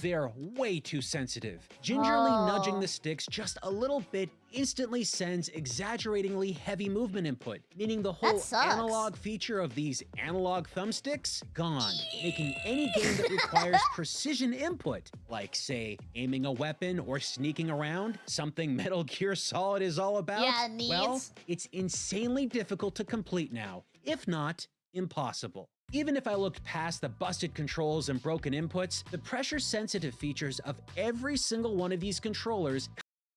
Speaker 2: They're way too sensitive. Gingerly nudging the sticks just a little bit instantly sends exaggeratingly heavy movement input, meaning the whole analog feature of these analog thumbsticks gone, making any game that requires precision input, like say aiming a weapon or sneaking around, something Metal Gear Solid is all about, well, it's insanely difficult to complete now, if not impossible. Even if I looked past the busted controls and broken inputs, the pressure-sensitive features of every single one of these controllers—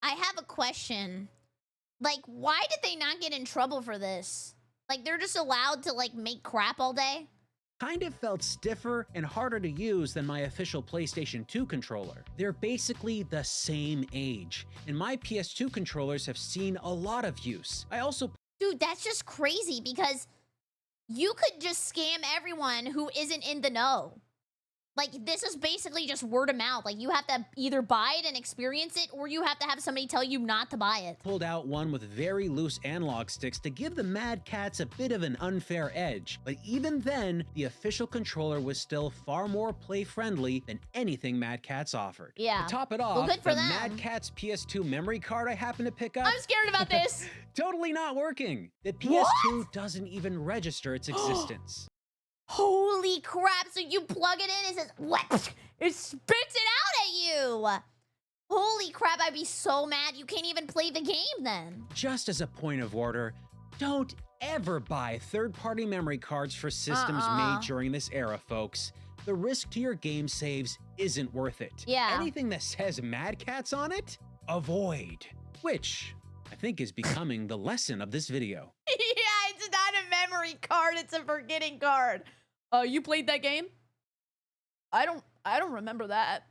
Speaker 1: I have a question. Like, why did they not get in trouble for this? Like, they're just allowed to, like, make crap all day?
Speaker 2: kind of felt stiffer and harder to use than my official PlayStation 2 controller. They're basically the same age, and my PS2 controllers have seen a lot of use. I also
Speaker 1: Dude, that's just crazy because you could just scam everyone who isn't in the know. Like, this is basically just word of mouth. Like, you have to either buy it and experience it, or you have to have somebody tell you not to buy it.
Speaker 2: pulled out one with very loose analog sticks to give the Mad Catz a bit of an unfair edge. But even then, the official controller was still far more play-friendly than anything Mad Catz offered.
Speaker 1: Yeah.
Speaker 2: To top it off,
Speaker 1: good for
Speaker 2: the
Speaker 1: them.
Speaker 2: Mad Catz PS2 memory card I happened to pick up,
Speaker 1: I'm scared about this.
Speaker 2: totally not working. The PS2
Speaker 1: What?
Speaker 2: doesn't even register its existence.
Speaker 1: Holy crap, so you plug it in, it says, what? It spits it out at you. Holy crap, I'd be so mad you can't even play the game then.
Speaker 2: Just as a point of order, don't ever buy third-party memory cards for systems made during this era, folks. The risk to your game saves isn't worth it.
Speaker 1: Yeah.
Speaker 2: Anything that says Mad Catz on it, avoid. Which I think is becoming the lesson of this video.
Speaker 5: Yeah, it's not a memory card, it's a forgetting card. You played that game? I don't remember that.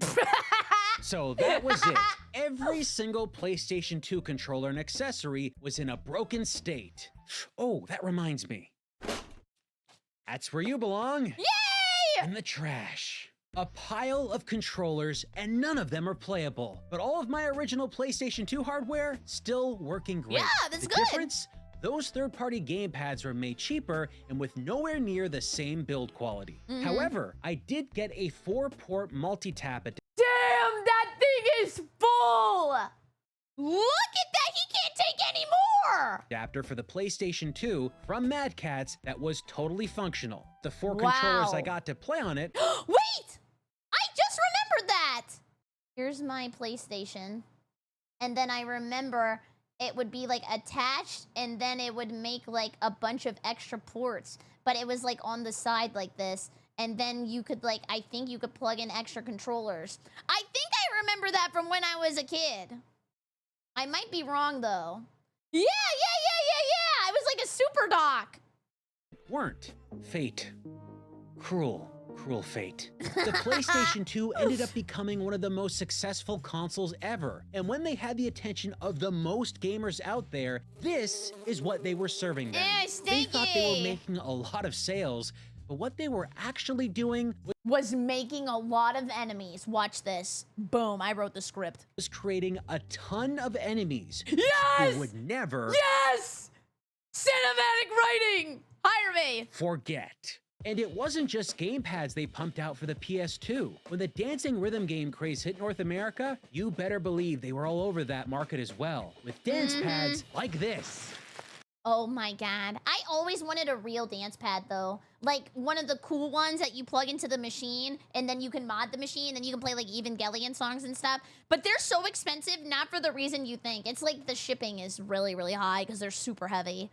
Speaker 2: So that was it. Every single PlayStation 2 controller and accessory was in a broken state. Oh, that reminds me. That's where you belong.
Speaker 1: Yay!
Speaker 2: In the trash. A pile of controllers, and none of them are playable. But all of my original PlayStation 2 hardware, still working great.
Speaker 1: Yeah, that's
Speaker 2: the
Speaker 1: good.
Speaker 2: difference? Those third-party gamepads were made cheaper and with nowhere near the same build quality. However, I did get a 4-port multi-tap
Speaker 5: Damn, that thing is full!
Speaker 1: Look at that, he can't take any more.
Speaker 2: adapter for the PlayStation 2 from Mad Catz that was totally functional. The 4 controllers I got to play on it.
Speaker 1: Wait! I just remembered that! Here's my PlayStation. And then I remember it would be like attached and then it would make like a bunch of extra ports. But it was like on the side like this. And then you could like, I think you could plug in extra controllers. I think I remember that from when I was a kid. I might be wrong though. Yeah. It was like a super dock.
Speaker 2: Weren't. Fate. Cruel fate. The PlayStation 2 ended up becoming one of the most successful consoles ever. And when they had the attention of the most gamers out there, this is what they were serving them. They thought they were making a lot of sales, but what they were actually doing
Speaker 1: was making a lot of enemies. Watch this. Boom, I wrote the script.
Speaker 2: was creating a ton of enemies
Speaker 5: Yes!
Speaker 2: who would never
Speaker 5: Yes! Cinematic writing! Hire me!
Speaker 2: forget. And it wasn't just gamepads they pumped out for the PS2. When the dancing rhythm game craze hit North America, you better believe they were all over that market as well, with dance pads like this.
Speaker 1: Oh my god. I always wanted a real dance pad though. Like one of the cool ones that you plug into the machine and then you can mod the machine and you can play like Evangelion songs and stuff. But they're so expensive, not for the reason you think. It's like the shipping is really, really high because they're super heavy.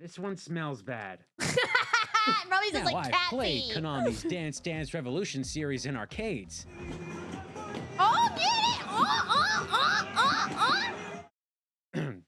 Speaker 2: This one smells bad.
Speaker 1: Probably just
Speaker 2: Now,
Speaker 1: like
Speaker 2: I've
Speaker 1: cat
Speaker 2: played
Speaker 1: feet.
Speaker 2: Konami's Dance Dance Revolution series in arcades.
Speaker 1: Oh, get it!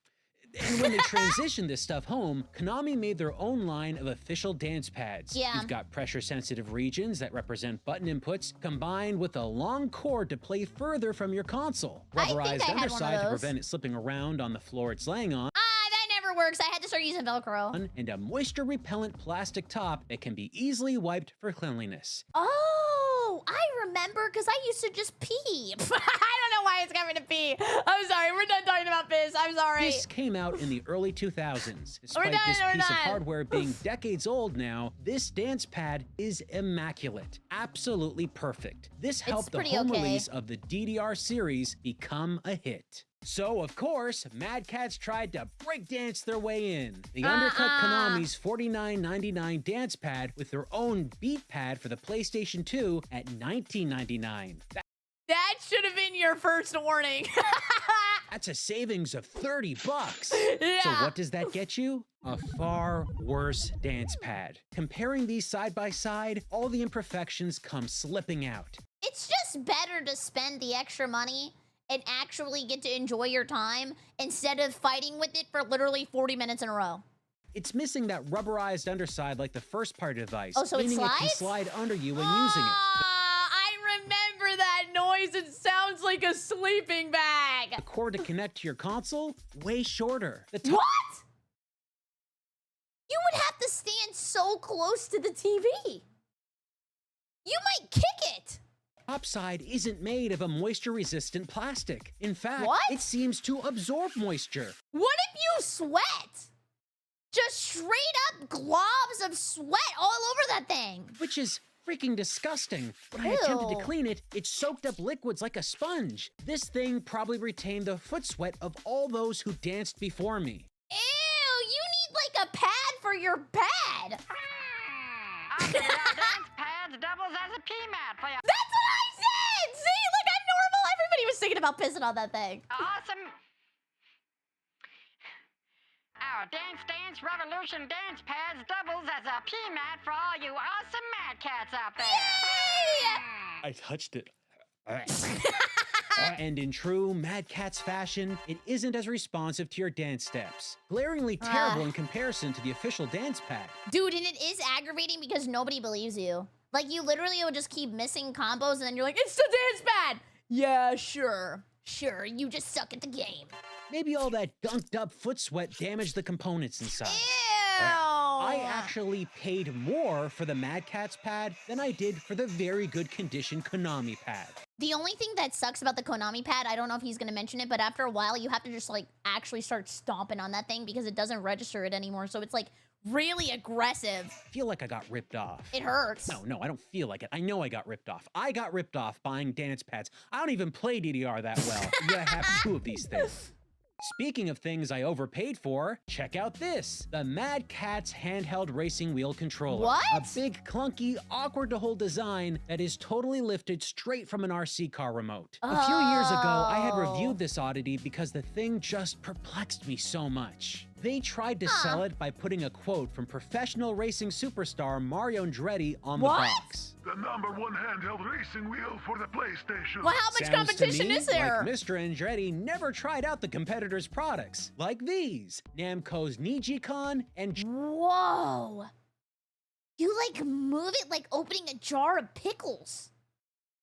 Speaker 2: And when they transitioned this stuff home, Konami made their own line of official dance pads.
Speaker 1: Yeah.
Speaker 2: You've got pressure-sensitive regions that represent button inputs, combined with a long cord to play further from your console.
Speaker 1: I think I
Speaker 2: Rubberized
Speaker 1: had one of
Speaker 2: underside to
Speaker 1: those.
Speaker 2: prevent it slipping around on the floor it's laying on,
Speaker 1: That never works. I had to start using Velcro.
Speaker 2: and a moisture-repellent plastic top that can be easily wiped for cleanliness.
Speaker 1: Oh, I remember because I used to just pee. I don't know why it's coming to pee. I'm sorry. We're done talking about this. I'm sorry.
Speaker 2: This came out in the early 2000s. Despite
Speaker 1: done,
Speaker 2: this
Speaker 1: we're
Speaker 2: piece of
Speaker 1: done.
Speaker 2: hardware being decades old now, this dance pad is immaculate. Absolutely perfect. This helped the
Speaker 1: pretty
Speaker 2: home
Speaker 1: okay.
Speaker 2: release of the DDR series become a hit. So, of course, Mad Catz tried to breakdance their way in. They undercut Konami's $49.99 dance pad with their own beat pad for the PlayStation 2 at $19.99.
Speaker 5: That should have been your first warning.
Speaker 2: That's a savings of $30.
Speaker 5: Yeah.
Speaker 2: So what does that get you? A far worse dance pad. Comparing these side by side, all the imperfections come slipping out.
Speaker 1: It's just better to spend the extra money and actually get to enjoy your time instead of fighting with it for literally 40 minutes in a row.
Speaker 2: It's missing that rubberized underside like the first part of the device,
Speaker 1: Oh, so it
Speaker 2: meaning it can
Speaker 1: slides?
Speaker 2: slide under you when using it.
Speaker 5: I remember that noise. It sounds like a sleeping bag.
Speaker 2: The cord to connect to your console, way shorter. The top
Speaker 1: What? You would have to stand so close to the TV. You might kick it.
Speaker 2: side isn't made of a moisture-resistant plastic. In fact,
Speaker 1: What?
Speaker 2: it seems to absorb moisture.
Speaker 1: What if you sweat? Just straight up globs of sweat all over that thing.
Speaker 2: Which is freaking disgusting. When I attempted
Speaker 1: Ew.
Speaker 2: to clean it, it soaked up liquids like a sponge. This thing probably retained the foot sweat of all those who danced before me.
Speaker 1: Ew, you need like a pad for your bed.
Speaker 4: After your dance pads doubles as a pee mat for your
Speaker 1: That's what I said! See, look, I'm normal. Everybody was thinking about pissing on that thing.
Speaker 4: awesome. Our Dance Dance Revolution dance pads doubles as a pee mat for all you awesome Mad Catz out there.
Speaker 1: Yay!
Speaker 2: I touched it. And in true Mad Catz fashion, it isn't as responsive to your dance steps. Glaringly terrible in comparison to the official dance pad.
Speaker 1: Dude, and it is aggravating because nobody believes you. Like, you literally will just keep missing combos, and then you're like, it's the dance pad! Yeah, sure. Sure, you just suck at the game.
Speaker 2: Maybe all that gunked up foot sweat damaged the components inside.
Speaker 1: Ew!
Speaker 2: I actually paid more for the Mad Catz pad than I did for the very good condition Konami pad.
Speaker 1: The only thing that sucks about the Konami pad, I don't know if he's gonna mention it, but after a while, you have to just, like, actually start stomping on that thing because it doesn't register it anymore, so it's, like, really aggressive.
Speaker 2: I feel like I got ripped off.
Speaker 1: It hurts.
Speaker 2: No, I don't feel like it. I know I got ripped off. I got ripped off buying dance pads. I don't even play DDR that well. Yet I have two of these things. Speaking of things I overpaid for, check out this. The Mad Catz handheld racing wheel controller.
Speaker 1: What?
Speaker 2: A big, clunky, awkward to hold design that is totally lifted straight from an RC car remote. A few years ago, I had
Speaker 1: Oh.
Speaker 2: reviewed this oddity because the thing just perplexed me so much. They tried to sell it by putting a quote from professional racing superstar Mario Andretti on the
Speaker 1: What?
Speaker 2: box.
Speaker 6: The #1 handheld racing wheel for the PlayStation.
Speaker 1: Well, how much
Speaker 2: Sounds
Speaker 1: competition
Speaker 2: to me
Speaker 1: is there?
Speaker 2: like Mr. Andretti never tried out the competitors' products, like these, Namco's Nijicon and
Speaker 1: Whoa. You, like, move it like opening a jar of pickles.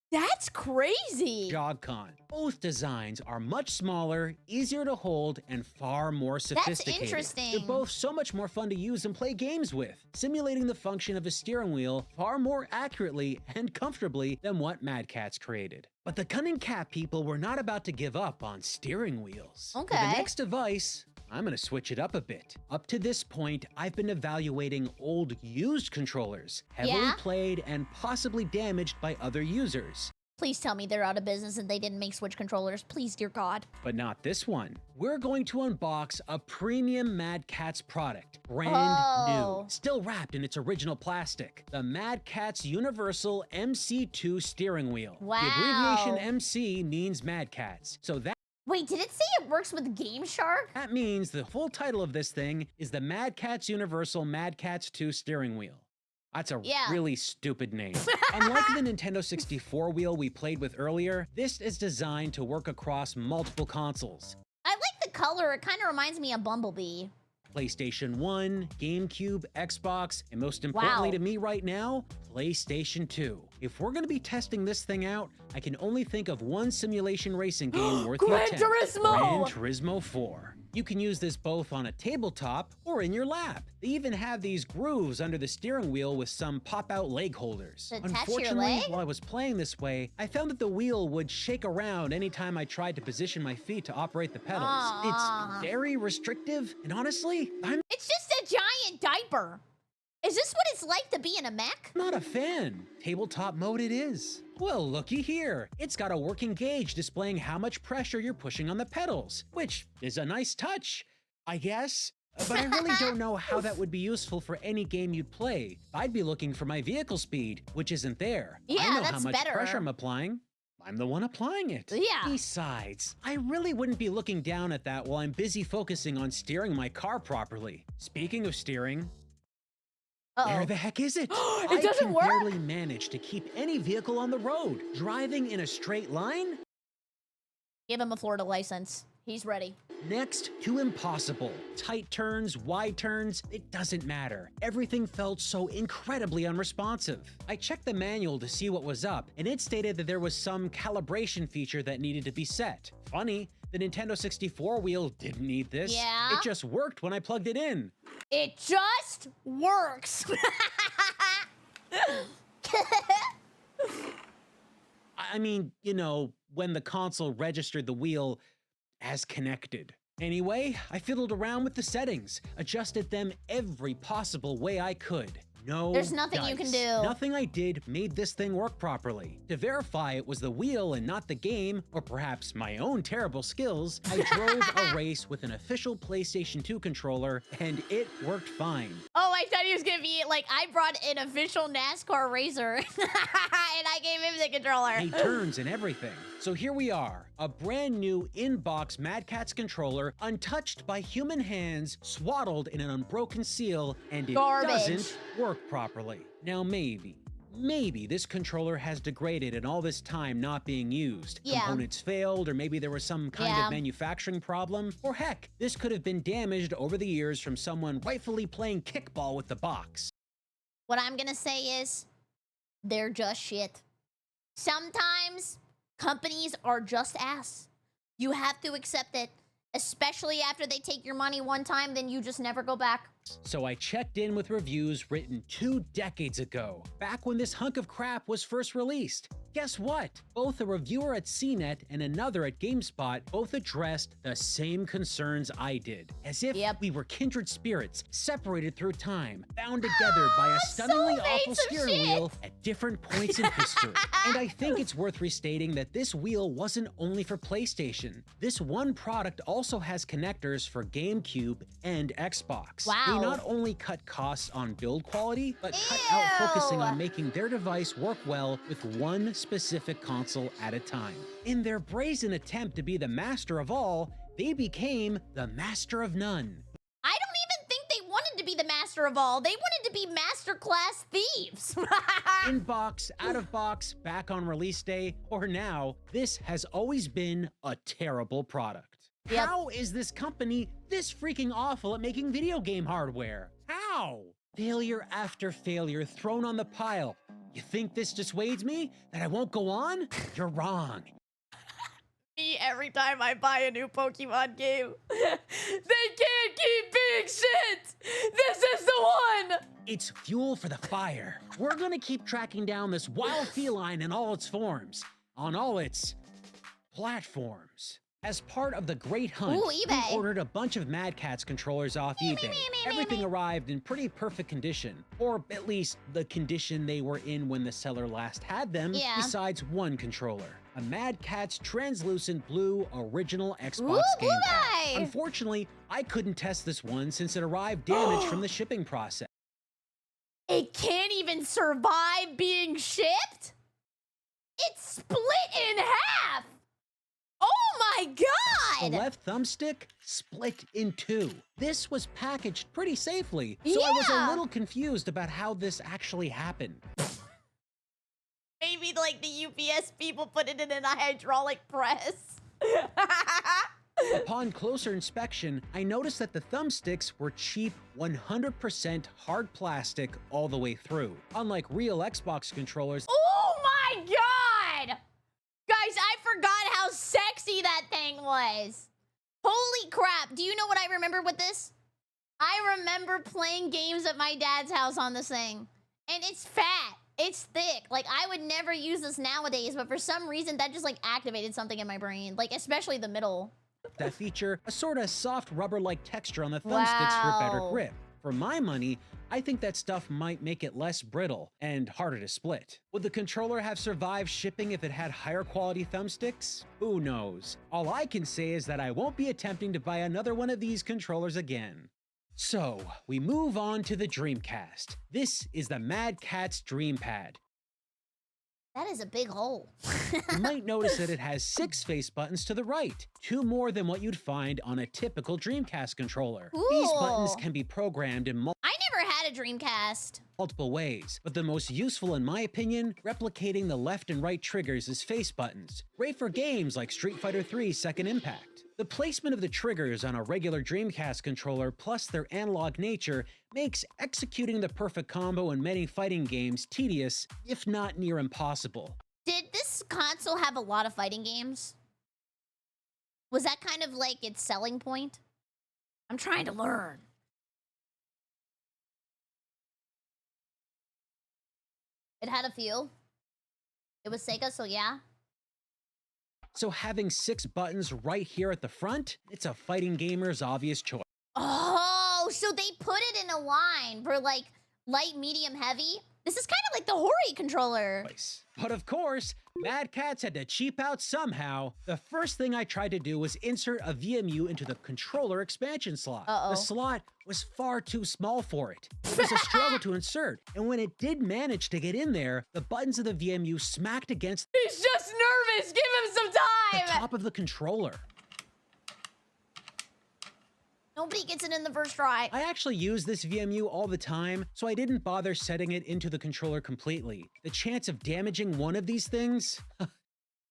Speaker 1: That's crazy.
Speaker 2: Jogcon. Both designs are much smaller, easier to hold, and far more sophisticated.
Speaker 1: interesting.
Speaker 2: They're both so much more fun to use and play games with, simulating the function of a steering wheel far more accurately and comfortably than what Mad Catz created. But the cunning cat people were not about to give up on steering wheels. For
Speaker 1: Okay.
Speaker 2: the next device, I'm gonna switch it up a bit. Up to this point, I've been evaluating old used controllers, heavily
Speaker 1: Yeah?
Speaker 2: played and possibly damaged by other users.
Speaker 1: Please tell me they're out of business and they didn't make Switch controllers. Please, dear God.
Speaker 2: But not this one. We're going to unbox a premium Mad Catz product, brand
Speaker 1: Oh.
Speaker 2: new, still wrapped in its original plastic. The Mad Catz Universal MC2 steering wheel.
Speaker 1: Wow.
Speaker 2: The abbreviation MC means Mad Catz, so that
Speaker 1: Wait, did it say it works with Game Shark?
Speaker 2: means the full title of this thing is the Mad Catz Universal Mad Catz 2 steering wheel. That's a
Speaker 1: Yeah.
Speaker 2: really stupid name. Unlike the Nintendo 64 wheel we played with earlier, this is designed to work across multiple consoles.
Speaker 1: I like the color. It kind of reminds me of Bumblebee.
Speaker 2: PlayStation 1, GameCube, Xbox, and most importantly
Speaker 1: Wow.
Speaker 2: to me right now, PlayStation 2. If we're gonna be testing this thing out, I can only think of one simulation racing game worth the
Speaker 1: Gran
Speaker 2: attempt.
Speaker 1: Turismo!
Speaker 2: Gran Turismo 4. You can use this both on a tabletop or in your lap. They even have these grooves under the steering wheel with some pop-out leg holders.
Speaker 1: To attach your
Speaker 2: Unfortunately,
Speaker 1: leg?
Speaker 2: while I was playing this way, I found that the wheel would shake around anytime I tried to position my feet to operate the pedals.
Speaker 1: Aw.
Speaker 2: It's very restrictive, and honestly, I'm
Speaker 1: It's just a giant diaper. Is this what it's like to be in a mech?
Speaker 2: not a fan. Tabletop mode it is. Well, looky here. It's got a working gauge displaying how much pressure you're pushing on the pedals, which is a nice touch, I guess. But I really don't know how that would be useful for any game you'd play. I'd be looking for my vehicle speed, which isn't there. I
Speaker 1: Yeah,
Speaker 2: know how
Speaker 1: that's
Speaker 2: much
Speaker 1: better.
Speaker 2: pressure I'm applying. I'm the one applying it.
Speaker 1: Yeah.
Speaker 2: Besides, I really wouldn't be looking down at that while I'm busy focusing on steering my car properly. Speaking of steering, where the heck is it?
Speaker 1: It doesn't
Speaker 2: I can
Speaker 1: work?
Speaker 2: barely manage to keep any vehicle on the road. Driving in a straight line?
Speaker 1: Give him a Florida license.
Speaker 5: He's ready.
Speaker 2: Next to impossible. Tight turns, wide turns, it doesn't matter. Everything felt so incredibly unresponsive. I checked the manual to see what was up, and it stated that there was some calibration feature that needed to be set. Funny, the Nintendo 64 wheel didn't need this.
Speaker 1: Yeah?
Speaker 2: It just worked when I plugged it in.
Speaker 1: It just works.
Speaker 2: I mean, you know, when the console registered the wheel as connected. Anyway, I fiddled around with the settings, adjusted them every possible way I could. No
Speaker 1: There's nothing you can do.
Speaker 2: Nothing I did made this thing work properly. To verify it was the wheel and not the game, or perhaps my own terrible skills, I drove a race with an official PlayStation 2 controller, and it worked fine.
Speaker 1: Oh, I thought he was gonna be like, I brought an official NASCAR racer, and I gave him the controller.
Speaker 2: Made turns and everything. So here we are, a brand new in-box Mad Catz controller, untouched by human hands, swaddled in an unbroken seal, and it
Speaker 1: Garbage.
Speaker 2: doesn't work properly. Now maybe this controller has degraded in all this time not being used.
Speaker 1: Yeah.
Speaker 2: Components failed, or maybe there was some kind of manufacturing problem, or heck, this could have been damaged over the years from someone rightfully playing kickball with the box.
Speaker 1: What I'm gonna say is, they're just shit. Sometimes companies are just ass. You have to accept it, especially after they take your money one time, then you just never go back.
Speaker 2: So I checked in with reviews written 2 decades ago, back when this hunk of crap was first released. Guess what? Both a reviewer at CNET and another at GameSpot both addressed the same concerns I did, as if we were kindred spirits, separated through time, bound together by a stunningly awful steering wheel at different points in history. And I think it's worth restating that this wheel wasn't only for PlayStation. This one product also has connectors for GameCube and Xbox.
Speaker 1: Wow.
Speaker 2: They not only cut costs on build quality, but cut out focusing on making their device work well with one specific console at a time. In their brazen attempt to be the master of all, they became the master of none.
Speaker 1: I don't even think they wanted to be the master of all. They wanted to be masterclass thieves.
Speaker 2: In box, out of box, back on release day, or now, this has always been a terrible product.
Speaker 1: Yep.
Speaker 2: How is this company this freaking awful at making video game hardware? How? Failure after failure thrown on the pile. You think this dissuades me? That I won't go on? You're wrong.
Speaker 5: Me every time I buy a new Pokemon game. They can't keep being shit! This is the one!
Speaker 2: It's fuel for the fire. We're gonna keep tracking down this wild feline in all its forms, on all its platforms. As part of the Great Hunt,
Speaker 1: Ooh,
Speaker 2: we
Speaker 1: eBay.
Speaker 2: ordered a bunch of Mad Catz controllers off eBay. Everything arrived in pretty perfect condition, or at least the condition they were in when the seller last had them, besides one controller. A Mad Catz translucent blue original Xbox gamepad. Unfortunately, I couldn't test this one since it arrived damaged from the shipping process.
Speaker 5: It can't even survive being shipped? It's split in half! Oh my god!
Speaker 2: The left thumbstick split in 2. This was packaged pretty safely, so I was a little confused about how this actually happened.
Speaker 5: Maybe like the UPS people put it in an hydraulic press.
Speaker 2: Upon closer inspection, I noticed that the thumbsticks were cheap 100% hard plastic all the way through, unlike real Xbox controllers.
Speaker 1: Oh my god! Guys, I forgot how sexy that thing was. Holy crap. Do you know what I remember with this? I remember playing games at my dad's house on this thing. And it's fat. It's thick. Like, I would never use this nowadays, but for some reason, that just, like, activated something in my brain. Like, especially the middle.
Speaker 2: That feature a sort of soft rubber-like texture on the thumbsticks for better grip. For my money, I think that stuff might make it less brittle and harder to split. Would the controller have survived shipping if it had higher quality thumbsticks? Who knows? All I can say is that I won't be attempting to buy another one of these controllers again. So, we move on to the Dreamcast. This is the Mad Catz Dreampad.
Speaker 1: That is a big hole.
Speaker 2: You might notice that it has 6 face buttons to the right, 2 more than what you'd find on a typical Dreamcast controller. These buttons can be programmed in
Speaker 1: I never had a Dreamcast.
Speaker 2: multiple ways, but the most useful in my opinion, replicating the left and right triggers as face buttons. Great for games like Street Fighter 3 Second Impact. The placement of the triggers on a regular Dreamcast controller plus their analog nature makes executing the perfect combo in many fighting games tedious, if not near impossible.
Speaker 1: Did this console have a lot of fighting games? Was that kind of like its selling point? I'm trying to learn. It had a few. It was Sega, so yeah.
Speaker 2: So having 6 buttons right here at the front, it's a fighting gamer's obvious choice.
Speaker 1: Oh, so they put it in a line for like light, medium, heavy. This is kind of like the Hori controller.
Speaker 2: But of course, Mad Catz had to cheap out somehow. The first thing I tried to do was insert a VMU into the controller expansion slot. The slot was far too small for it. It was a struggle to insert, and when it did manage to get in there, the buttons of the VMU smacked against
Speaker 5: He's just nervous. Give him some time.
Speaker 2: the top of the controller.
Speaker 1: Nobody gets it in the first try.
Speaker 2: I actually use this VMU all the time, so I didn't bother setting it into the controller completely. The chance of damaging one of these things?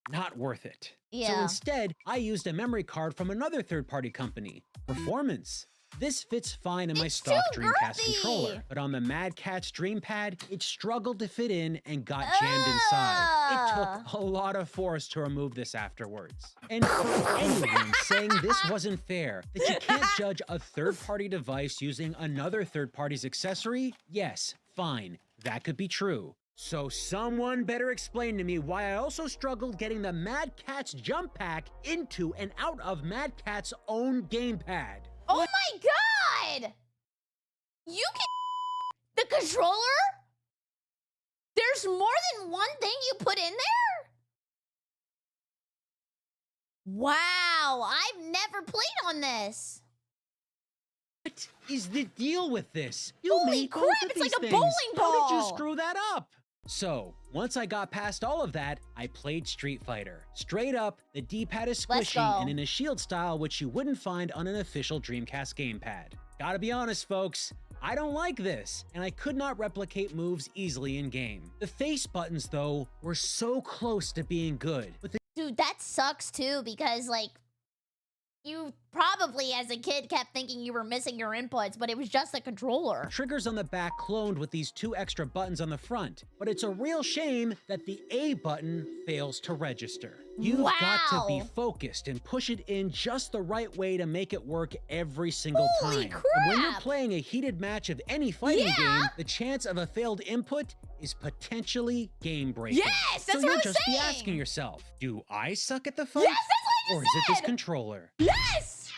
Speaker 2: Not worth it. So
Speaker 1: Yeah.
Speaker 2: instead, I used a memory card from another third-party company, Performance. This fits fine in my
Speaker 1: It's
Speaker 2: stock
Speaker 1: too
Speaker 2: Dreamcast
Speaker 1: girthy.
Speaker 2: controller, but on the Mad Catz Dreampad, it struggled to fit in and got jammed inside. It took a lot of force to remove this afterwards. And for anyone saying this wasn't fair, that you can't judge a third-party device using another third party's accessory, yes, fine, that could be true. So someone better explain to me why I also struggled getting the Mad Catz jump pack into and out of Mad Catz's own gamepad.
Speaker 1: Oh my god! You can the controller? There's more than one thing you put in there? Wow, I've never played on this.
Speaker 2: What is the deal with this?
Speaker 1: Holy
Speaker 2: made both
Speaker 1: crap,
Speaker 2: of
Speaker 1: it's like
Speaker 2: these
Speaker 1: a
Speaker 2: things.
Speaker 1: bowling
Speaker 2: How did you
Speaker 1: ball.
Speaker 2: screw that up? So, once I got past all of that, I played Street Fighter. Straight up, the D-pad is
Speaker 1: Let's
Speaker 2: squishy
Speaker 1: go.
Speaker 2: and in a shield style which you wouldn't find on an official Dreamcast gamepad. Gotta be honest, folks, I don't like this, and I could not replicate moves easily in-game. The face buttons, though, were so close to being good, but the
Speaker 1: Dude, that sucks too because like you probably as a kid kept thinking you were missing your inputs, but it was just a controller.
Speaker 2: triggers on the back cloned with these 2 extra buttons on the front, but it's a real shame that the A button fails to register. You've got to be
Speaker 1: Wow.
Speaker 2: focused and push it in just the right way to make it work every single
Speaker 1: Holy
Speaker 2: time. And when you're
Speaker 1: crap.
Speaker 2: playing a heated match of any fighting
Speaker 1: Yeah.
Speaker 2: game, the chance of a failed input is potentially game-breaking.
Speaker 1: Yes, that's
Speaker 2: so
Speaker 1: what
Speaker 2: you'll
Speaker 1: I was
Speaker 2: just be
Speaker 1: saying.
Speaker 2: asking yourself, do I suck at the fight?
Speaker 1: Yes, that's what I
Speaker 2: Or
Speaker 1: just
Speaker 2: is it this
Speaker 1: said.
Speaker 2: controller?
Speaker 1: Yes!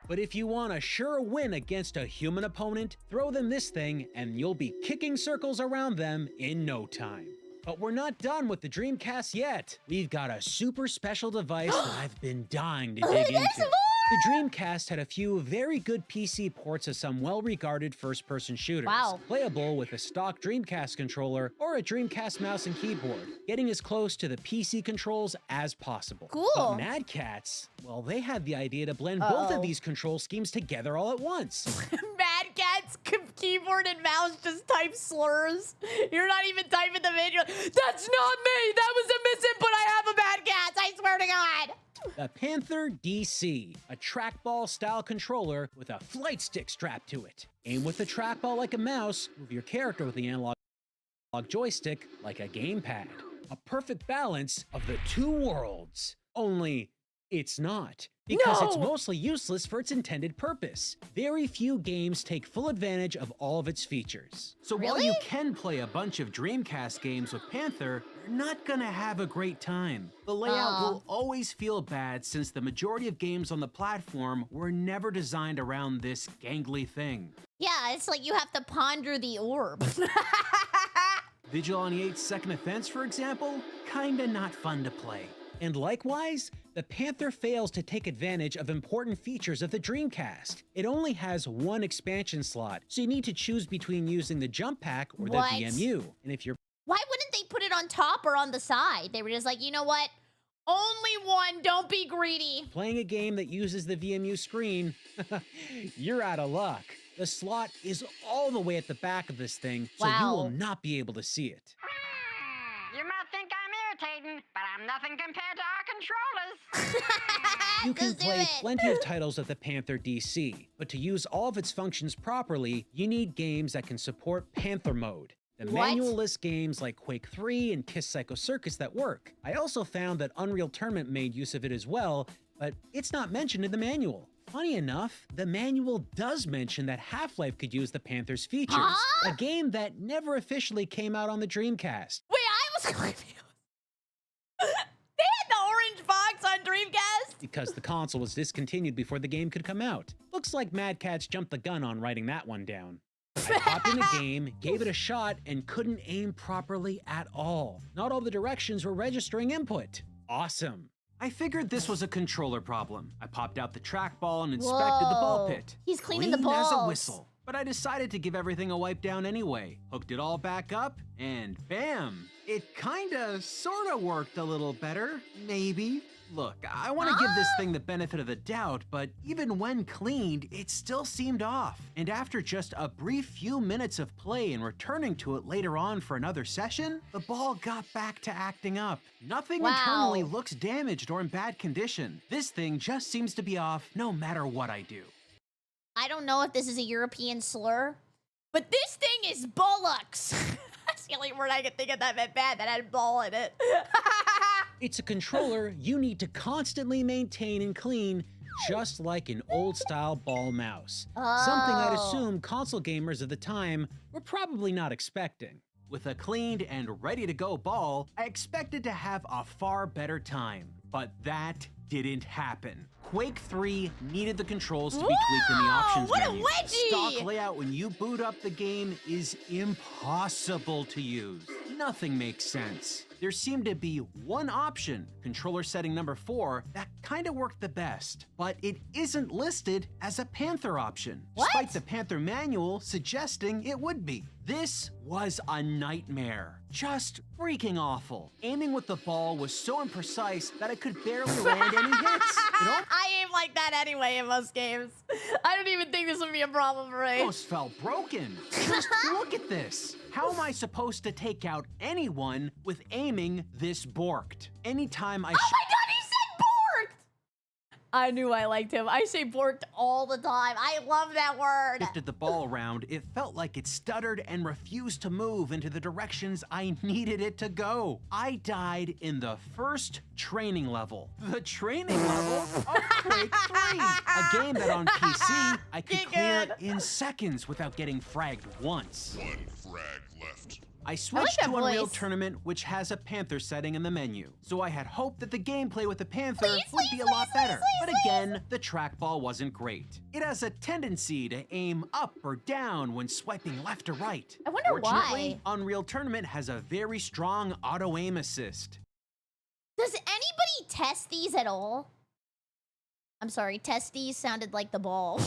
Speaker 2: But if you want a sure win against a human opponent, throw them this thing and you'll be kicking circles around them in no time. But we're not done with the Dreamcast yet. We've got a super special device that I've been dying to dig
Speaker 1: There's
Speaker 2: into.
Speaker 1: more!
Speaker 2: The Dreamcast had a few very good PC ports of some well-regarded first-person shooters,
Speaker 1: Wow.
Speaker 2: playable with a stock Dreamcast controller or a Dreamcast mouse and keyboard, getting as close to the PC controls as possible.
Speaker 1: Cool.
Speaker 2: But Mad Catz, well, they had the idea to blend both of these control schemes together all at once.
Speaker 5: Mad Catz keyboard and mouse just type slurs. You're not even typing them in. You're like, that's not me. That was a misinput. I have a Mad Catz. I swear to God.
Speaker 2: The Panther DC, a trackball style controller with a flight stick strapped to it. Aim with the trackball like a mouse, move your character with the analog joystick like a gamepad. A perfect balance of the two worlds. Only it's not, because it's
Speaker 5: No!
Speaker 2: mostly useless for its intended purpose. Very few games take full advantage of all of its features. So while
Speaker 1: Really?
Speaker 2: you can play a bunch of Dreamcast games with Panther, you're not gonna have a great time. The layout
Speaker 1: Aw.
Speaker 2: will always feel bad since the majority of games on the platform were never designed around this gangly thing.
Speaker 1: Yeah, it's like you have to ponder the orb.
Speaker 2: Vigil on the 8-second offense, for example, kinda not fun to play. And likewise, the Panther fails to take advantage of important features of the Dreamcast. It only has one expansion slot, so you need to choose between using the jump pack or the
Speaker 1: What?
Speaker 2: VMU. And if you're
Speaker 1: Why wouldn't they put it on top or on the side? They were just like, you know what? Only one, don't be greedy.
Speaker 2: playing a game that uses the VMU screen, you're out of luck. The slot is all the way at the back of this thing, so you
Speaker 1: Wow.
Speaker 2: will not be able to see it.
Speaker 4: You might think I'm irritating, but I'm nothing compared to our controllers.
Speaker 2: You can
Speaker 1: Just do
Speaker 2: play
Speaker 1: it.
Speaker 2: plenty of titles of the Panther DC, but to use all of its functions properly, you need games that can support Panther mode. The
Speaker 1: What?
Speaker 2: manual lists games like Quake 3 and Kiss Psycho Circus that work. I also found that Unreal Tournament made use of it as well, but it's not mentioned in the manual. Funny enough, the manual does mention that Half-Life could use the Panther's features,
Speaker 1: Huh?
Speaker 2: a game that never officially came out on the Dreamcast.
Speaker 5: Wait, I was confused. They had the orange box on Dreamcast?
Speaker 2: Because the console was discontinued before the game could come out. Looks like Mad Catz jumped the gun on writing that one down. I popped in a game, gave it a shot, and couldn't aim properly at all. Not all the directions were registering input. Awesome. I figured this was a controller problem. I popped out the trackball and inspected the ball
Speaker 1: Whoa.
Speaker 2: pit.
Speaker 1: He's cleaning the
Speaker 2: Clean as a
Speaker 1: balls.
Speaker 2: whistle. But I decided to give everything a wipe down anyway. Hooked it all back up, and bam! It kinda, sorta worked a little better, maybe. Look, I want to give this thing the benefit of the doubt, but even when cleaned, it still seemed off. And after just a brief few minutes of play and returning to it later on for another session, the ball got back to acting up. Nothing
Speaker 1: Wow.
Speaker 2: internally looks damaged or in bad condition. This thing just seems to be off no matter what I do.
Speaker 1: I don't know if this is a European slur, but this thing is bollocks. That's the only word I could think of that meant bad that had ball in it.
Speaker 2: It's a controller you need to constantly maintain and clean, just like an old-style ball mouse. Something I'd
Speaker 1: Oh.
Speaker 2: assume console gamers of the time were probably not expecting. With a cleaned and ready-to-go ball, I expected to have a far better time. But that didn't happen. Quake 3 needed the controls to be tweaked in the
Speaker 1: Whoa,
Speaker 2: options
Speaker 1: what a
Speaker 2: menu.
Speaker 1: wedgie!
Speaker 2: Stock layout when you boot up the game is impossible to use. Nothing makes sense. There seemed to be one option, controller setting number 4, that kind of worked the best, but it isn't listed as a Panther option, despite the Panther manual suggesting it would be. This was a nightmare. Just freaking awful. Aiming with the ball was so imprecise that I could barely land any hits. It
Speaker 5: I aim like that anyway in most games. I don't even think this would be a problem for me.
Speaker 2: almost felt broken. Just look at this. How am I supposed to take out anyone with aiming this borked? Anytime I
Speaker 1: Oh my god, he said borked!
Speaker 5: I knew I liked him. I say borked
Speaker 1: All the time. I love that word.
Speaker 2: shifted the ball around, it felt like it stuttered and refused to move into the directions I needed it to go. I died in the first training level. The training level of Quake 3, a game that on PC I could
Speaker 5: Get
Speaker 2: clear
Speaker 5: good.
Speaker 2: in seconds without getting fragged once.
Speaker 6: One frag left.
Speaker 2: I switched
Speaker 1: that
Speaker 2: to Unreal
Speaker 1: voice.
Speaker 2: Tournament, which has a Panther setting in the menu. So I had hoped that the gameplay with the Panther
Speaker 1: Please,
Speaker 2: would be a lot
Speaker 1: please,
Speaker 2: better.
Speaker 1: please,
Speaker 2: But
Speaker 1: please.
Speaker 2: again, the trackball wasn't great. It has a tendency to aim up or down when swiping left or right.
Speaker 1: I wonder
Speaker 2: Fortunately,
Speaker 1: why.
Speaker 2: Unreal Tournament has a very strong auto aim assist.
Speaker 1: Does anybody test these at all? I'm sorry, test these sounded like the ball.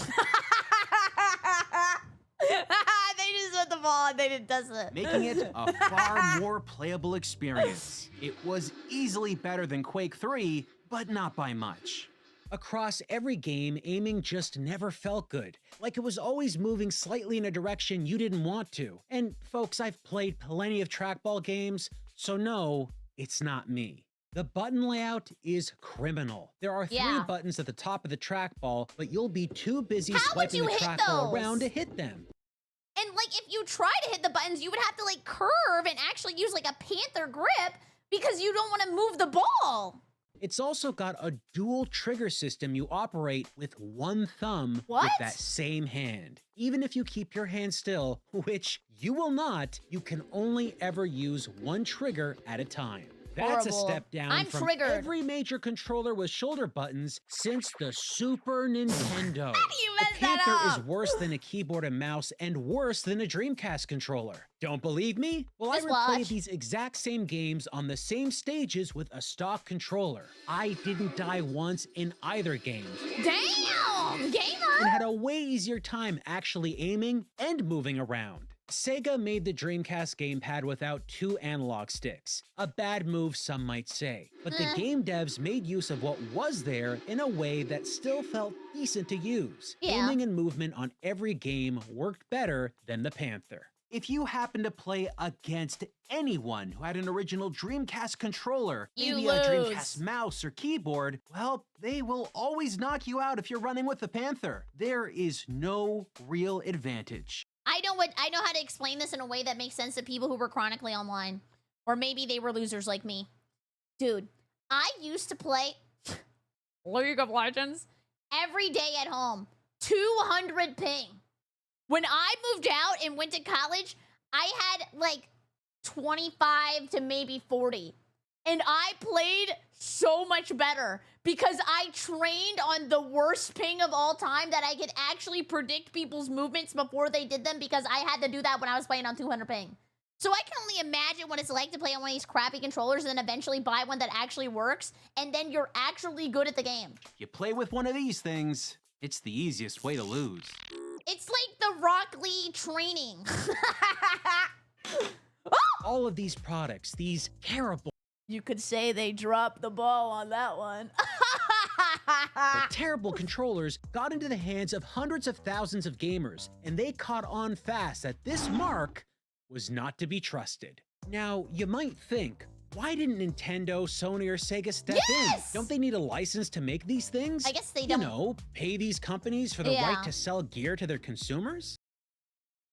Speaker 5: They just put the ball and they didn't test it.
Speaker 2: Making it a far more playable experience. It was easily better than Quake 3, but not by much. Across every game, aiming just never felt good, like it was always moving slightly in a direction you didn't want to. And folks, I've played plenty of trackball games, so no, it's not me. The button layout is criminal. There are 3
Speaker 1: Yeah.
Speaker 2: buttons at the top of the trackball, but you'll be too busy
Speaker 1: How would
Speaker 2: swiping
Speaker 1: you
Speaker 2: the
Speaker 1: hit
Speaker 2: trackball
Speaker 1: those?
Speaker 2: around to hit them.
Speaker 1: And like if you try to hit the buttons, you would have to like curve and actually use like a Panther grip because you don't want to move the ball.
Speaker 2: It's also got a dual trigger system you operate with one thumb with
Speaker 1: What?
Speaker 2: that same hand. Even if you keep your hand still, which you will not, you can only ever use one trigger at a time. That's
Speaker 1: Horrible.
Speaker 2: a step down
Speaker 1: I'm
Speaker 2: from
Speaker 1: triggered.
Speaker 2: every major controller with shoulder buttons since the Super Nintendo.
Speaker 5: You
Speaker 2: The
Speaker 5: messed that
Speaker 2: Panther
Speaker 5: up.
Speaker 2: is worse than a keyboard and mouse and worse than a Dreamcast controller. Don't believe me? Well,
Speaker 1: Just
Speaker 2: I replayed
Speaker 1: watch.
Speaker 2: these exact same games on the same stages with a stock controller. I didn't die once in either game
Speaker 1: Damn,
Speaker 2: and
Speaker 1: gamer.
Speaker 2: had a way easier time actually aiming and moving around. Sega made the Dreamcast gamepad without 2 analog sticks. A bad move, some might say. But the game devs made use of what was there in a way that still felt decent to use.
Speaker 1: Yeah.
Speaker 2: Aiming and movement on every game worked better than the Panther. If you happen to play against anyone who had an original Dreamcast controller,
Speaker 1: You
Speaker 2: maybe
Speaker 1: lose.
Speaker 2: a Dreamcast mouse or keyboard, well, they will always knock you out if you're running with the Panther. There is no real advantage.
Speaker 1: I know how to explain this in a way that makes sense to people who were chronically online. Or maybe they were losers like me. Dude, I used to play League of Legends every day at home. 200 ping. When I moved out and went to college, I had like 25 to maybe 40. And I played so much better because I trained on the worst ping of all time that I could actually predict people's movements before they did them because I had to do that when I was playing on 200 ping. So I can only imagine what it's like to play on one of these crappy controllers and then eventually buy one that actually works, and then you're actually good at the game.
Speaker 2: You play with one of these things, it's the easiest way to lose.
Speaker 1: It's like the Rock Lee training.
Speaker 2: All of these products, these terrible,
Speaker 5: You could say they dropped the ball on that one.
Speaker 2: terrible controllers got into the hands of hundreds of thousands of gamers, and they caught on fast that this mark was not to be trusted. Now, you might think, why didn't Nintendo, Sony, or Sega step
Speaker 1: Yes!
Speaker 2: in? Don't they need a license to make these things?
Speaker 1: I guess they
Speaker 2: You
Speaker 1: don't.
Speaker 2: know, pay these companies for the
Speaker 1: Yeah.
Speaker 2: right to sell gear to their consumers?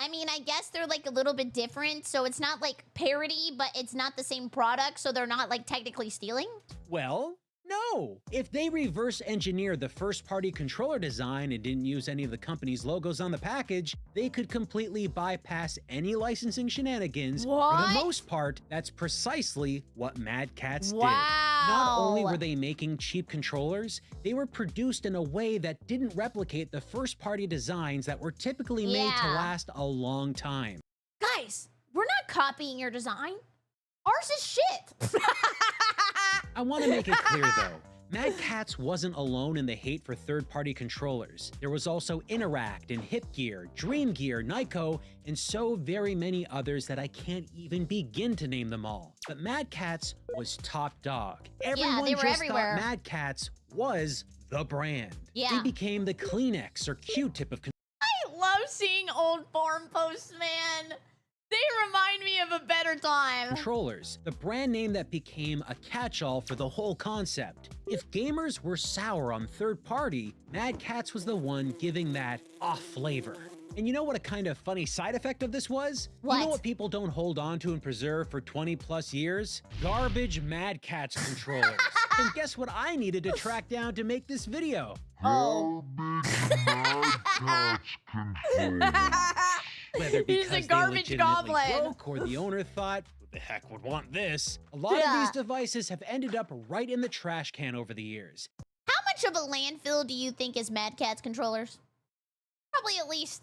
Speaker 1: I mean, I guess they're like a little bit different, so it's not like parody, but it's not the same product, so they're not like technically stealing.
Speaker 2: Well, no. If they reverse engineered the first party controller design and didn't use any of the company's logos on the package, they could completely bypass any licensing shenanigans. For
Speaker 1: What?
Speaker 2: the most part, that's precisely what Mad Catz did.
Speaker 1: Wow.
Speaker 2: Not only were they making cheap controllers, they were produced in a way that didn't replicate the first party designs that were typically made to
Speaker 1: Yeah.
Speaker 2: last a long time.
Speaker 1: Guys, we're not copying your design. Ours is shit.
Speaker 2: I want to make it clear though, Mad Catz wasn't alone in the hate for third-party controllers. There was also Interact and Hip Gear, Dream Gear, Nyko, and so very many others that I can't even begin to name them all. But Mad Catz was top dog. Everyone
Speaker 1: they were
Speaker 2: just
Speaker 1: everywhere.
Speaker 2: thought Mad Catz was the brand.
Speaker 1: Yeah.
Speaker 2: They became the Kleenex or Q-tip of
Speaker 5: I love seeing old forum posts, man. They remind me of a better time.
Speaker 2: controllers, the brand name that became a catch-all for the whole concept. If gamers were sour on third party, Mad Catz was the one giving that off flavor. And you know what a kind of funny side effect of this was? You know
Speaker 1: What?
Speaker 2: what people don't hold on to and preserve for 20 plus years? Garbage Mad Catz controllers. And guess what I needed to track down to make this video?
Speaker 1: Oh.
Speaker 2: Whether
Speaker 5: He's
Speaker 2: because
Speaker 5: a garbage
Speaker 2: they legitimately
Speaker 5: goblin.
Speaker 2: broke or the owner thought, who the heck would want this? A lot of
Speaker 1: Yeah.
Speaker 2: these devices have ended up right in the trash can over the years.
Speaker 1: How much of a landfill do you think is Mad Catz controllers? Probably at least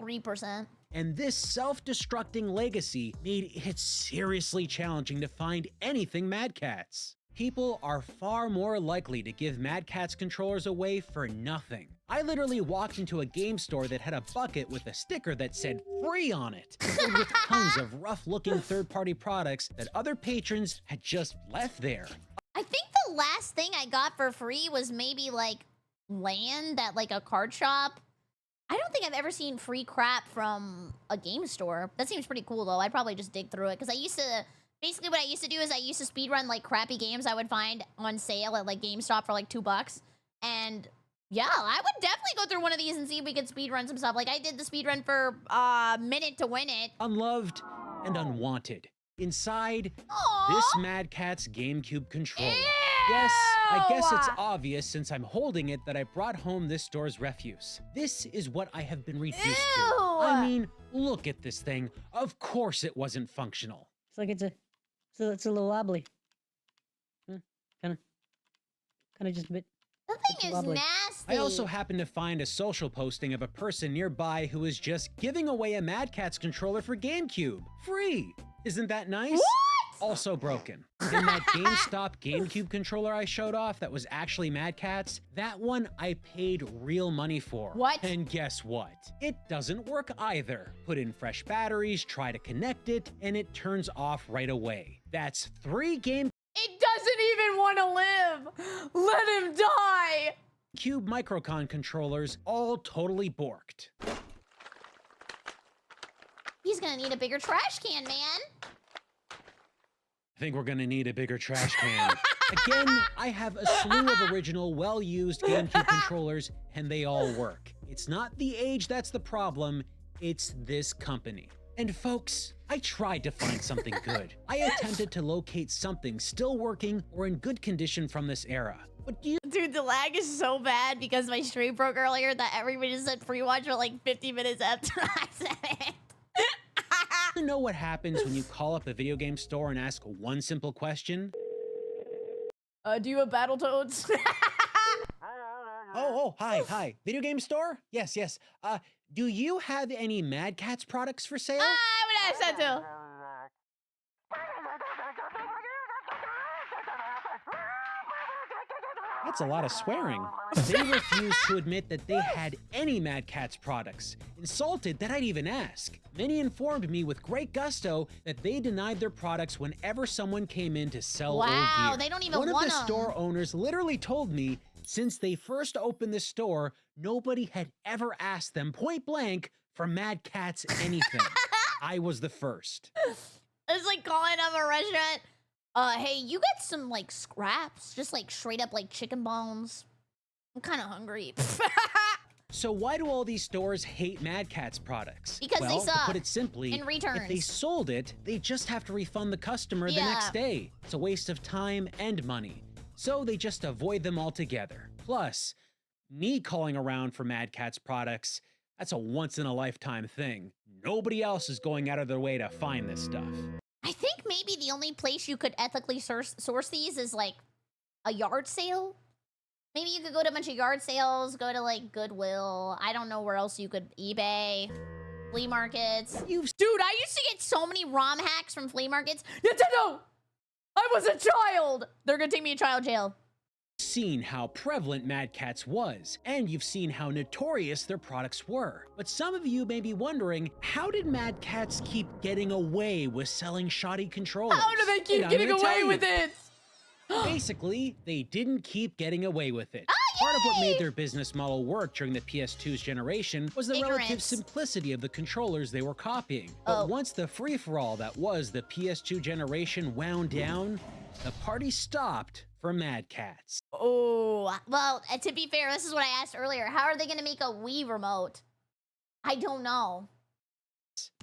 Speaker 1: 3%.
Speaker 2: And this self-destructing legacy made it seriously challenging to find anything Mad Catz. People are far more likely to give Mad Catz controllers away for nothing. I literally walked into a game store that had a bucket with a sticker that said free on it, filled with tons of rough-looking third-party products that other patrons had just left there.
Speaker 1: I think the last thing I got for free was maybe like land at like a card shop. I don't think I've ever seen free crap from a game store. That seems pretty cool though. I'd probably just dig through it because I used to, basically what I used to do is I used to speedrun like crappy games I would find on sale at like GameStop for like $2. And yeah, I would definitely go through one of these and see if we could speedrun some stuff. Like I did the speedrun for Minute to Win It.
Speaker 2: Unloved and unwanted. Inside
Speaker 1: Aww.
Speaker 2: this Mad Catz GameCube controller. Yes, I guess it's obvious since I'm holding it that I brought home this store's refuse. This is what I have been reduced to.
Speaker 1: Ew.
Speaker 2: I mean, look at this thing. Of course it wasn't functional.
Speaker 7: It's like it's a little wobbly. Kind of just a bit.
Speaker 1: The
Speaker 7: It's
Speaker 1: thing is
Speaker 7: lovely.
Speaker 1: nasty.
Speaker 2: I also happened to find a social posting of a person nearby who was just giving away a Mad Catz controller for GameCube. Free! Isn't that nice?
Speaker 1: What?
Speaker 2: Also broken. And that GameStop GameCube controller I showed off that was actually Mad Catz, that one I paid real money for.
Speaker 1: What?
Speaker 2: And guess what? It doesn't work either. Put in fresh batteries, try to connect it, and it turns off right away. That's 3 GameCube
Speaker 5: It doesn't even want to live. Let him die.
Speaker 2: Microcon controllers all totally borked.
Speaker 1: He's gonna need a bigger trash can, man.
Speaker 2: I think we're gonna need a bigger trash can. Again, I have a slew of original, well-used GameCube controllers, and they all work. It's not the age that's the problem, it's this company. And folks, I tried to find something good. I attempted to locate something still working or in good condition from this era. But do you
Speaker 5: Dude, the lag is so bad because my stream broke earlier that everybody just said free watch for like 50 minutes after I said it.
Speaker 2: know what happens when you call up a video game store and ask one simple question?
Speaker 5: Do you have Battletoads?
Speaker 2: Hi. Video game store? Yes. Do you have any Mad Catz products for sale?
Speaker 5: I would ask that too.
Speaker 2: That's a lot of swearing. They refused to admit that they had any Mad Catz products, insulted that I'd even ask. Many informed me with great gusto that they denied their products whenever someone came in to sell old
Speaker 1: Wow,
Speaker 2: gear.
Speaker 1: they don't even
Speaker 2: One of
Speaker 1: want
Speaker 2: the
Speaker 1: 'em.
Speaker 2: store owners literally told me since they first opened the store, nobody had ever asked them point blank for Mad Catz anything. I was the first.
Speaker 5: It's like calling up a restaurant.
Speaker 1: Hey, you got some like scraps? Just like straight up like chicken bones? I'm kind of hungry.
Speaker 2: So why do all these stores hate Mad Catz products?
Speaker 1: Because they
Speaker 2: well, to
Speaker 1: suck
Speaker 2: put it simply,
Speaker 1: in returns.
Speaker 2: if they sold it, they just have to refund the customer the
Speaker 1: Yeah.
Speaker 2: next day. It's a waste of time and money. So they just avoid them altogether. Plus, me calling around for Mad Catz products, that's a once-in-a-lifetime thing. Nobody else is going out of their way to find this stuff.
Speaker 1: I think maybe the only place you could ethically source these is like a yard sale. Maybe you could go to a bunch of yard sales, go to like Goodwill. I don't know where else you could, eBay, flea markets.
Speaker 5: Dude, I used to get so many ROM hacks from flea markets. Nintendo! I was a child! They're gonna take me to child jail.
Speaker 2: Seen how prevalent Mad Catz was, and you've seen how notorious their products were. But some of you may be wondering, how did Mad Catz keep getting away with selling shoddy controllers?
Speaker 5: How do they keep
Speaker 2: And I'm
Speaker 5: getting
Speaker 2: gonna
Speaker 5: away
Speaker 2: tell you.
Speaker 5: with it?
Speaker 2: Basically, they didn't keep getting away with it. Part of what made their business model work during the PS2's generation was the relative
Speaker 1: Ignorance.
Speaker 2: simplicity of the controllers they were copying. But once the free-for-all that was the PS2 generation wound down, the party stopped for Mad Catz.
Speaker 1: Oh, well, to be fair, this is what I asked earlier. How are they going to make a Wii remote? I don't know.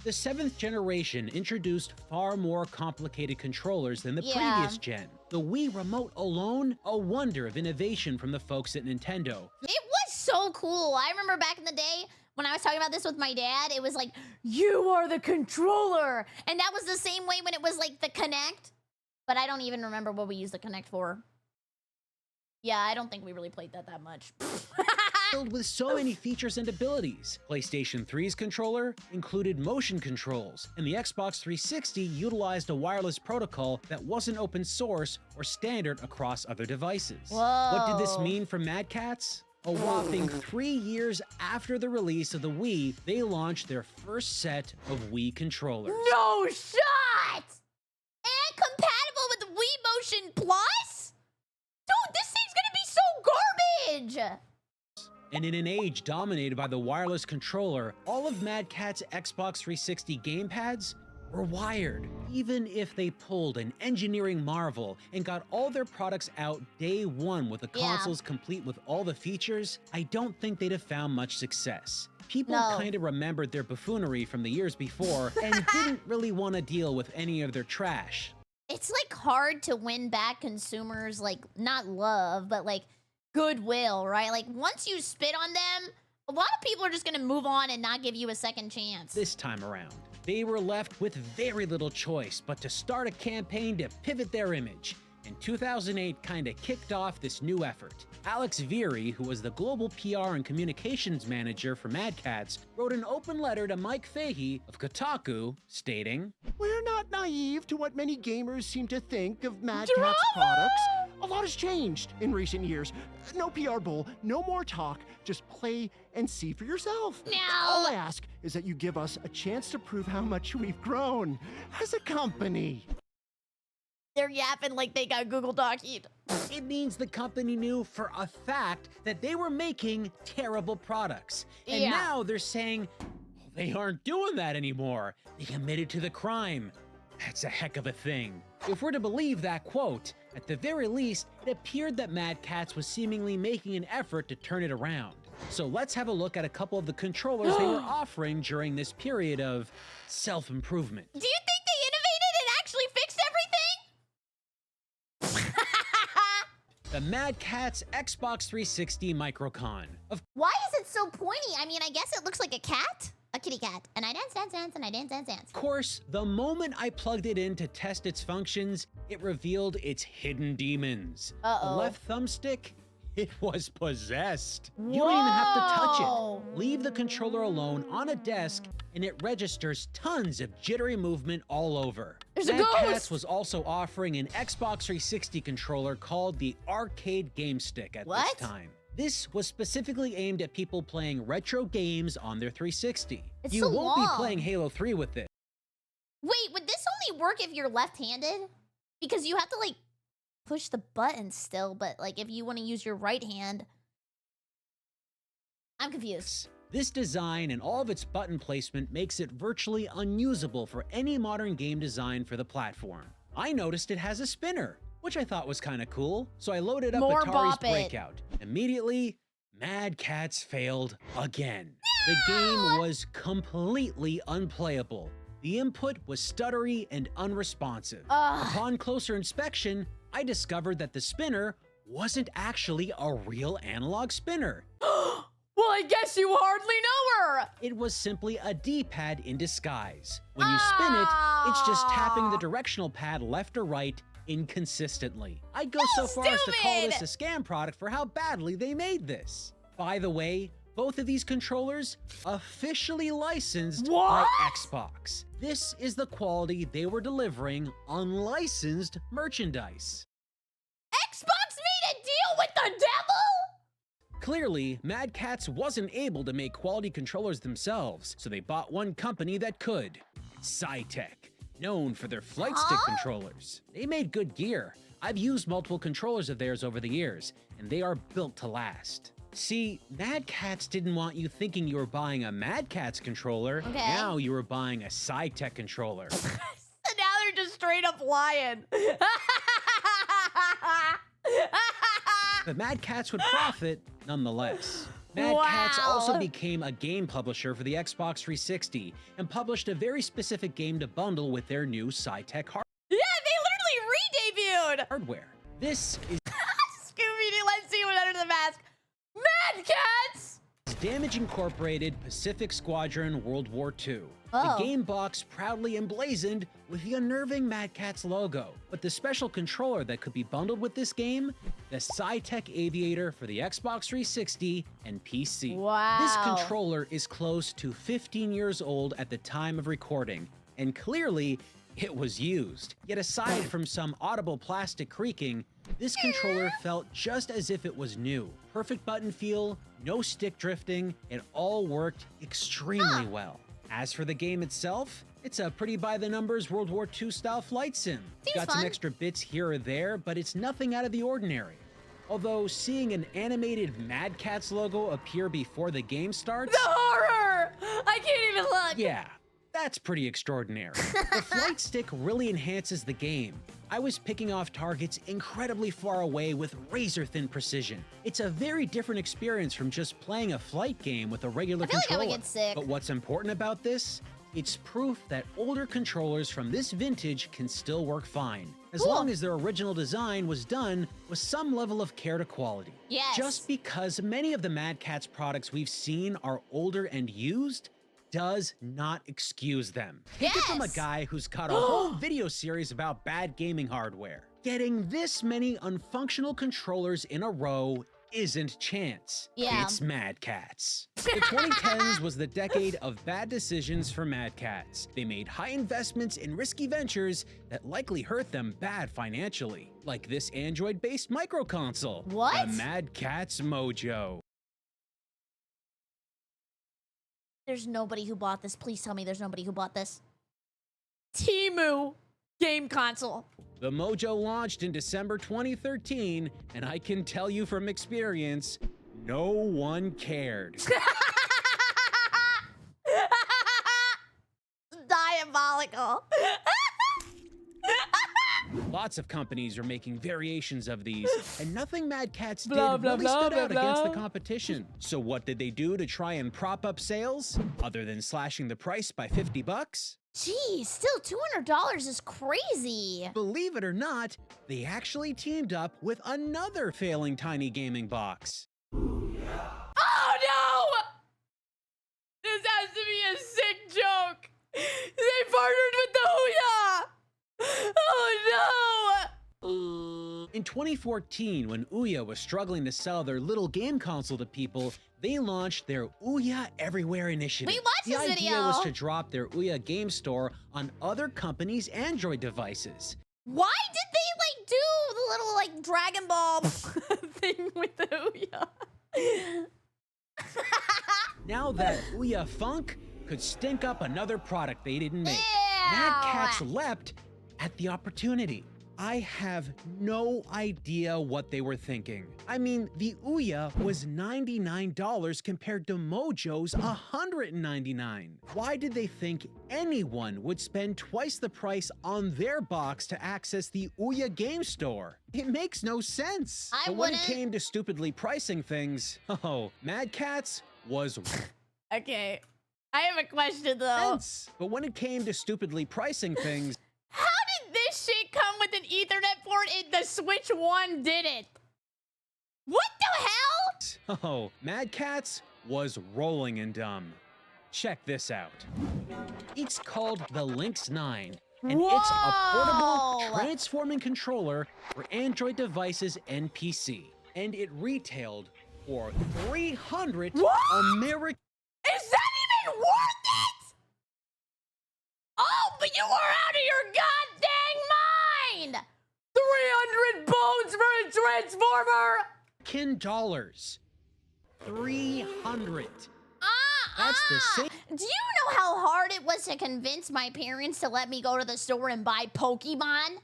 Speaker 2: The 7th generation introduced far more complicated controllers than the
Speaker 1: Yeah.
Speaker 2: previous gen. The Wii remote alone, a wonder of innovation from the folks at Nintendo.
Speaker 1: It was so cool. I remember back in the day when I was talking about this with my dad, it was like, you are the controller. And that was the same way when it was like the Kinect. But I don't even remember what we used the Kinect for. Yeah, I don't think we really played that much.
Speaker 2: Filled with so many features and abilities. PlayStation 3's controller included motion controls, and the Xbox 360 utilized a wireless protocol that wasn't open source or standard across other devices. What did this
Speaker 1: Whoa.
Speaker 2: mean for Mad Catz? A whopping 3 years after the release of the Wii, they launched their first set of Wii controllers.
Speaker 5: No shot!
Speaker 1: And compatible with Wii Motion Plus? Dude, this thing's gonna be so garbage!
Speaker 2: And in an age dominated by the wireless controller, all of Mad Catz Xbox 360 gamepads were wired. Even if they pulled an engineering marvel and got all their products out day one with the
Speaker 1: Yeah.
Speaker 2: consoles complete with all the features, I don't think they'd have found much success. People
Speaker 1: No.
Speaker 2: kind of remembered their buffoonery from the years before and didn't really want to deal with any of their trash.
Speaker 1: It's like hard to win back consumers, like, not love, but like goodwill, right? Like, once you spit on them, a lot of people are just gonna move on and not give you a second chance.
Speaker 2: This time around, they were left with very little choice but to start a campaign to pivot their image. and 2008 kinda kicked off this new effort. Alex Veary, who was the global PR and communications manager for Mad Catz, wrote an open letter to Mike Fahey of Kotaku, stating,
Speaker 8: We're not naive to what many gamers seem to think of Mad
Speaker 5: Drama!
Speaker 8: Catz products. A lot has changed in recent years. No PR bull, no more talk, just play and see for yourself.
Speaker 1: No.
Speaker 8: All I ask is that you give us a chance to prove how much we've grown as a company.
Speaker 5: They're yapping like they got Google Doc-ed.
Speaker 2: it means the company knew for a fact that they were making terrible products. And
Speaker 5: Yeah.
Speaker 2: now they're saying, they aren't doing that anymore. They admitted to the crime. That's a heck of a thing. If we're to believe that quote, at the very least, it appeared that Mad Catz was seemingly making an effort to turn it around. So let's have a look at a couple of the controllers they were offering during this period of self-improvement.
Speaker 1: Do you think they innovated and actually fixed everything?
Speaker 2: The Mad Catz Xbox 360 Microcon.
Speaker 1: Why is it so pointy? I mean, I guess it looks like a cat. A kitty cat. And I dance, dance, dance, and I dance, dance, dance.
Speaker 2: Of course, the moment I plugged it in to test its functions, it revealed its hidden demons.
Speaker 1: Uh-oh.
Speaker 2: The left thumbstick, it was possessed. You don't even have to touch
Speaker 1: Whoa.
Speaker 2: it. Leave the controller alone on a desk, and it registers tons of jittery movement all over.
Speaker 5: There's a
Speaker 2: Mad
Speaker 5: ghost!
Speaker 2: Catz was also offering an Xbox 360 controller called the Arcade Game Stick at
Speaker 1: What?
Speaker 2: this time. This was specifically aimed at people playing retro games on their 360.
Speaker 1: It's
Speaker 2: You
Speaker 1: so
Speaker 2: won't
Speaker 1: long.
Speaker 2: be playing Halo 3 with this.
Speaker 1: Wait, would this only work if you're left-handed? Because you have to, like, push the button still, but, like, if you want to use your right hand... I'm confused.
Speaker 2: This design and all of its button placement makes it virtually unusable for any modern game design for the platform. I noticed it has a spinner, which I thought was kind of cool, so I loaded up
Speaker 1: More
Speaker 2: Atari's
Speaker 1: Bop It.
Speaker 2: Breakout. Immediately, Mad Catz failed again. The game was completely unplayable. The input was stuttery and unresponsive.
Speaker 1: Ugh.
Speaker 2: Upon closer inspection, I discovered that the spinner wasn't actually a real analog spinner.
Speaker 5: Well, I guess you hardly know her.
Speaker 2: It was simply a D-pad in disguise. When you spin it, it's just tapping the directional pad left or right inconsistently. I'd go so far as to call this a scam product for how badly they made this. By the way, both of these controllers officially licensed by Xbox. This is the quality they were delivering on licensed merchandise.
Speaker 1: Xbox made a deal with the devil?
Speaker 2: Clearly, Mad Catz wasn't able to make quality controllers themselves, so they bought one company that could, Cytech, known for their flight stick controllers. They made good gear. I've used multiple controllers of theirs over the years, and they are built to last. See, Mad Catz didn't want you thinking you were buying a Mad Catz controller.
Speaker 1: Okay.
Speaker 2: Now you were buying a Cytech controller.
Speaker 5: So now they're just straight up lying.
Speaker 2: But Mad Catz would profit nonetheless. Mad Catz also became a game publisher for the Xbox 360 and published a very specific game to bundle with their new Cytech
Speaker 5: Yeah, they literally re-debuted.
Speaker 2: hardware. This is
Speaker 5: Scooby-Doo, let's see what under the mask. Mad Catz!
Speaker 2: Damage Incorporated Pacific Squadron World War II.
Speaker 1: Oh.
Speaker 2: The game box proudly emblazoned with the unnerving Mad Catz logo. But the special controller that could be bundled with this game, the Cytech Aviator for the Xbox 360 and PC.
Speaker 5: Wow.
Speaker 2: This controller is close to 15 years old at the time of recording, and clearly it was used. Yet aside from some audible plastic creaking, this controller felt just as if it was new. Perfect button feel, no stick drifting, it all worked extremely well. As for the game itself, it's a pretty by-the-numbers World War II style flight sim.
Speaker 1: Seems
Speaker 2: Got some
Speaker 1: fun.
Speaker 2: extra bits here or there, but it's nothing out of the ordinary. Although seeing an animated Mad Catz logo appear before the game starts,
Speaker 5: The horror! I can't even look.
Speaker 2: yeah, that's pretty extraordinary. The flight stick really enhances the game. I was picking off targets incredibly far away with razor-thin precision. It's a very different experience from just playing a flight game with a regular
Speaker 1: I feel like I
Speaker 2: controller.
Speaker 1: would get sick.
Speaker 2: But what's important about this? It's proof that older controllers from this vintage can still work fine, as
Speaker 1: Cool.
Speaker 2: long as their original design was done with some level of care to quality.
Speaker 1: Yes.
Speaker 2: Just because many of the Mad Catz products we've seen are older and used does not excuse them. Take it from a guy who's got a whole video series about bad gaming hardware. Getting this many unfunctional controllers in a row isn't chance.
Speaker 1: Yeah.
Speaker 2: It's Mad Catz. The 2010s was the decade of bad decisions for Mad Catz. They made high investments in risky ventures that likely hurt them bad financially, like this Android-based microconsole.
Speaker 1: What?
Speaker 2: The Mad Catz Mojo.
Speaker 1: There's nobody who bought this. Please tell me there's nobody who bought this.
Speaker 5: Timu game console.
Speaker 2: The Mojo launched in December 2013, and I can tell you from experience, no one cared.
Speaker 1: Diabolical.
Speaker 2: Lots of companies are making variations of these, and nothing Mad Catz did
Speaker 5: Blah, blah,
Speaker 2: really
Speaker 5: blah,
Speaker 2: stood
Speaker 5: blah,
Speaker 2: out against the
Speaker 5: blah.
Speaker 2: competition. So what did they do to try and prop up sales, other than slashing the price by 50 bucks?
Speaker 1: Geez, still $200 is crazy.
Speaker 2: Believe it or not, they actually teamed up with another failing tiny gaming box.
Speaker 5: Oh no! This has to be a sick joke. They partnered with the Ouya. Oh no!
Speaker 2: In 2014, when Ouya was struggling to sell their little game console to people, they launched their Ouya Everywhere initiative.
Speaker 1: We watched
Speaker 2: the
Speaker 1: this
Speaker 2: idea
Speaker 1: video.
Speaker 2: was to drop their Ouya game store on other companies' Android devices.
Speaker 1: Why did they like do the little like Dragon Ball?
Speaker 5: Thing with the Ouya.
Speaker 2: Now that Ouya Funk could stink up another product they didn't make,
Speaker 1: Ew.
Speaker 2: Mad Catz leapt at the opportunity. I have no idea what they were thinking. I mean, the Ouya was $99 compared to Mojo's $199. Why did they think anyone would spend twice the price on their box to access the Ouya game store? It makes no sense.
Speaker 1: I
Speaker 2: But when it
Speaker 1: wouldn't-
Speaker 2: came to stupidly pricing things, oh, Mad Catz was
Speaker 5: Okay, I have a question though.
Speaker 2: But when it came to stupidly pricing things,
Speaker 5: How did this shit come with an Ethernet port and the Switch 1 didn't? What the hell?
Speaker 2: oh, Mad Catz was rolling in dumb. Check this out. It's called the Lynx 9, and it's a portable
Speaker 1: Whoa.
Speaker 2: transforming controller for Android devices and PC. And it retailed for 300
Speaker 5: What?
Speaker 2: American.
Speaker 5: Is that even worth it? Oh, but you are out of your goddamn mind! 300 bones for a transformer!
Speaker 2: dollars. 300. That's the same.
Speaker 1: Do you know how hard it was to convince my parents to let me go to the store and buy Pokemon?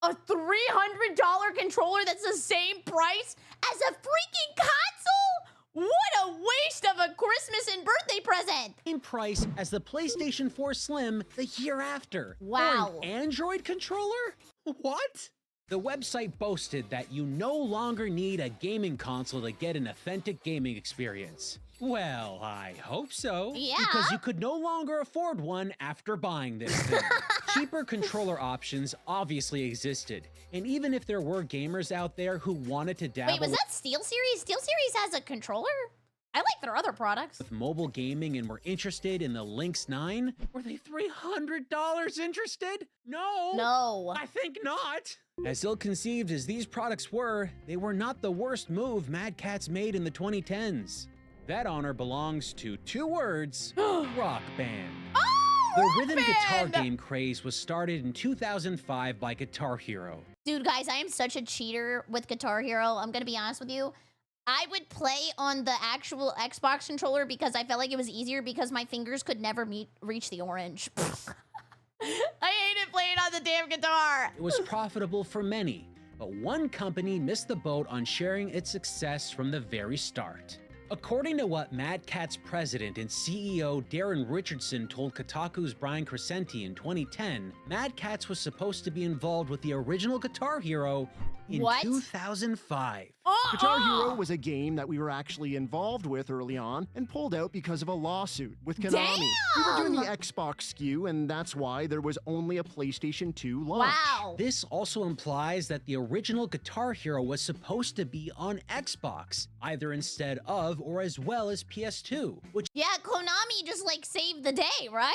Speaker 5: A $300 controller that's the same price
Speaker 1: As a freaking console?
Speaker 5: What a waste of a Christmas and birthday present!
Speaker 2: Same price as the PlayStation 4 Slim the year after.
Speaker 1: Wow.
Speaker 2: Or an Android controller? What? The website boasted that you no longer need a gaming console to get an authentic gaming experience. Well, I hope so.
Speaker 1: Yeah.
Speaker 2: Because you could no longer afford one after buying this thing. Cheaper controller options obviously existed. And even if there were gamers out there who wanted to dabble
Speaker 1: Wait, was that SteelSeries? SteelSeries has a controller? I like their other products.
Speaker 2: with mobile gaming and were interested in the Lynx 9, were they $300 interested? No.
Speaker 1: No.
Speaker 2: I think not. As ill-conceived as these products were, they were not the worst move Mad Catz made in the 2010s. That honor belongs to two words, Rock Band.
Speaker 1: Oh,
Speaker 2: The
Speaker 1: Rock
Speaker 2: rhythm guitar
Speaker 1: Band!
Speaker 2: game craze was started in 2005 by Guitar Hero.
Speaker 1: Dude, guys, I am such a cheater with Guitar Hero. I'm gonna be honest with you. I would play on the actual Xbox controller because I felt like it was easier because my fingers could never reach the orange.
Speaker 5: I hated playing on the damn guitar!
Speaker 2: It was profitable for many, but one company missed the boat on sharing its success from the very start. According to what Mad Catz president and CEO Darren Richardson told Kotaku's Brian Crescenti in 2010, Mad Catz was supposed to be involved with the original Guitar Hero in
Speaker 1: What?
Speaker 2: 2005.
Speaker 8: Guitar Hero was a game that we were actually involved with early on and pulled out because of a lawsuit with Konami. We were doing the Xbox SKU, and that's why there was only a PlayStation 2 launch.
Speaker 1: Wow.
Speaker 2: This also implies that the original Guitar Hero was supposed to be on Xbox, either instead of or as well as PS2, which
Speaker 1: Yeah, Konami just like saved the day, right?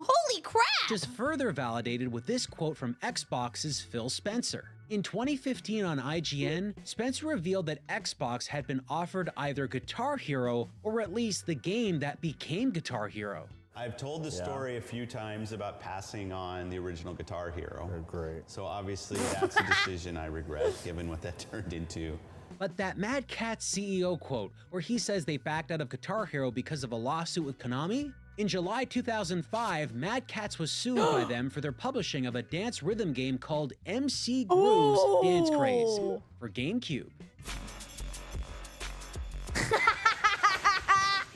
Speaker 1: Holy crap!
Speaker 2: is further validated with this quote from Xbox's Phil Spencer. In 2015 on IGN, Spencer revealed that Xbox had been offered either Guitar Hero or at least the game that became Guitar Hero.
Speaker 9: I've told the story a few times about passing on the original Guitar Hero.
Speaker 10: They're great.
Speaker 9: So obviously that's a decision I regret, given what that turned into.
Speaker 2: But that Mad Catz CEO quote, where he says they backed out of Guitar Hero because of a lawsuit with Konami? In July 2005, Mad Catz was sued by them for their publishing of a dance rhythm game called MC Groove's Dance Craze for GameCube.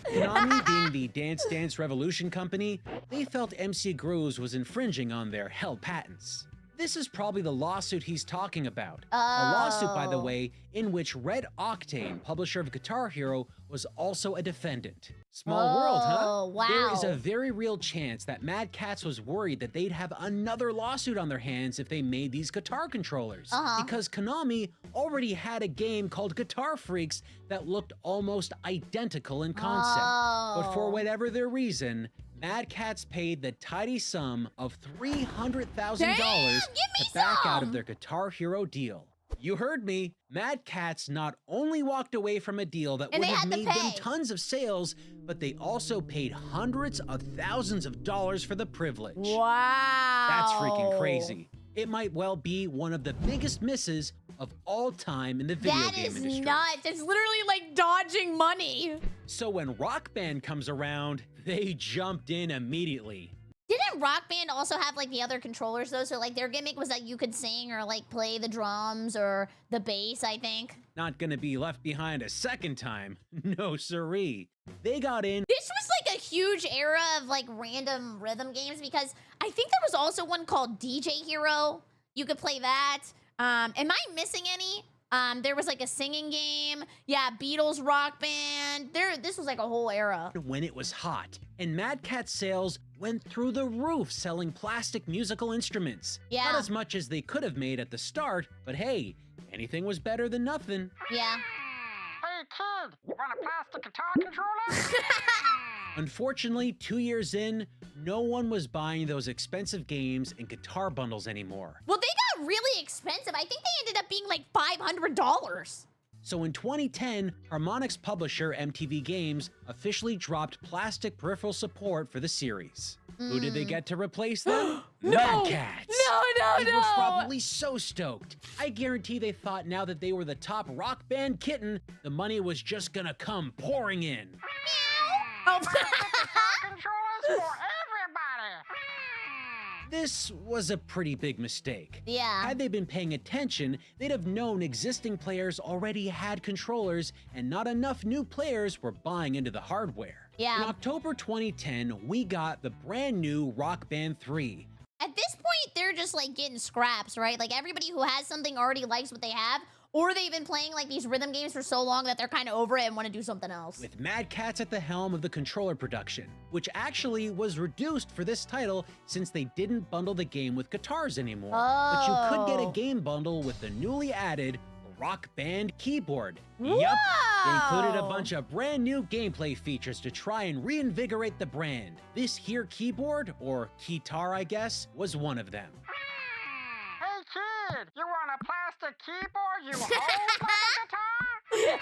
Speaker 2: Konami, being the Dance Dance Revolution company, they felt MC Grooves was infringing on their held patents. This is probably the lawsuit he's talking about. A lawsuit, by the way, in which Red Octane, publisher of Guitar Hero, was also a defendant. Small world, huh?
Speaker 1: Wow.
Speaker 2: There is a very real chance that Mad Catz was worried that they'd have another lawsuit on their hands if they made these guitar controllers. Because Konami already had a game called Guitar Freaks that looked almost identical in concept. But for whatever their reason, Mad Catz paid the tidy sum of $300,000 to back out of their Guitar Hero deal. You heard me. Mad Catz not only walked away from a deal that would have made them tons of sales, but they also paid hundreds of thousands of dollars for the privilege.
Speaker 5: Wow.
Speaker 2: That's freaking crazy. It might well be one of the biggest misses of all time in the video game industry.
Speaker 5: That is nuts. It's literally like dodging money.
Speaker 2: So when Rock Band comes around, they jumped in immediately.
Speaker 1: Didn't Rock Band also have like the other controllers though? So like their gimmick was that you could sing or like play the drums or the bass, I think.
Speaker 2: Not gonna be left behind a second time. No siree. They got in.
Speaker 1: This was like a huge era of like random rhythm games because I think there was also one called DJ Hero. You could play that. Am I missing any? There was like a singing game. Yeah, Beatles Rock Band. This was like a whole era.
Speaker 2: When it was hot, and Mad Catz sales went through the roof selling plastic musical instruments.
Speaker 1: Yeah.
Speaker 2: Not as much as they could have made at the start, but hey, anything was better than nothing.
Speaker 1: Yeah.
Speaker 4: Hey kid, you want a plastic guitar controller?
Speaker 2: Unfortunately, 2 years in, no one was buying those expensive games and guitar bundles anymore.
Speaker 1: Well, they got really expensive. I think they ended up being like $500.
Speaker 2: So in 2010, Harmonix publisher MTV Games officially dropped plastic peripheral support for the series. Who did they get to replace them? Mad Catz. They were probably so stoked. I guarantee they thought now that they were the top rock band kitten, the money was just gonna come pouring in.
Speaker 4: Controllers for everybody.
Speaker 2: This was a pretty big mistake.
Speaker 1: Yeah.
Speaker 2: Had they been paying attention, they'd have known existing players already had controllers and not enough new players were buying into the hardware.
Speaker 1: Yeah.
Speaker 2: In October 2010, we got the brand new Rock Band 3.
Speaker 1: At this point, they're just like getting scraps, right? Like everybody who has something already likes what they have, or they've been playing like these rhythm games for so long that they're kind of over it and want to do something else.
Speaker 2: With Mad Catz at the helm of the controller production, which actually was reduced for this title since they didn't bundle the game with guitars anymore. But you could get a game bundle with the newly added Rock Band keyboard. Yup, they included a bunch of brand new gameplay features to try and reinvigorate the brand. This here keyboard, or keytar I guess, was one of them.
Speaker 4: Hey kid, you want a plastic keyboard you hold like a guitar?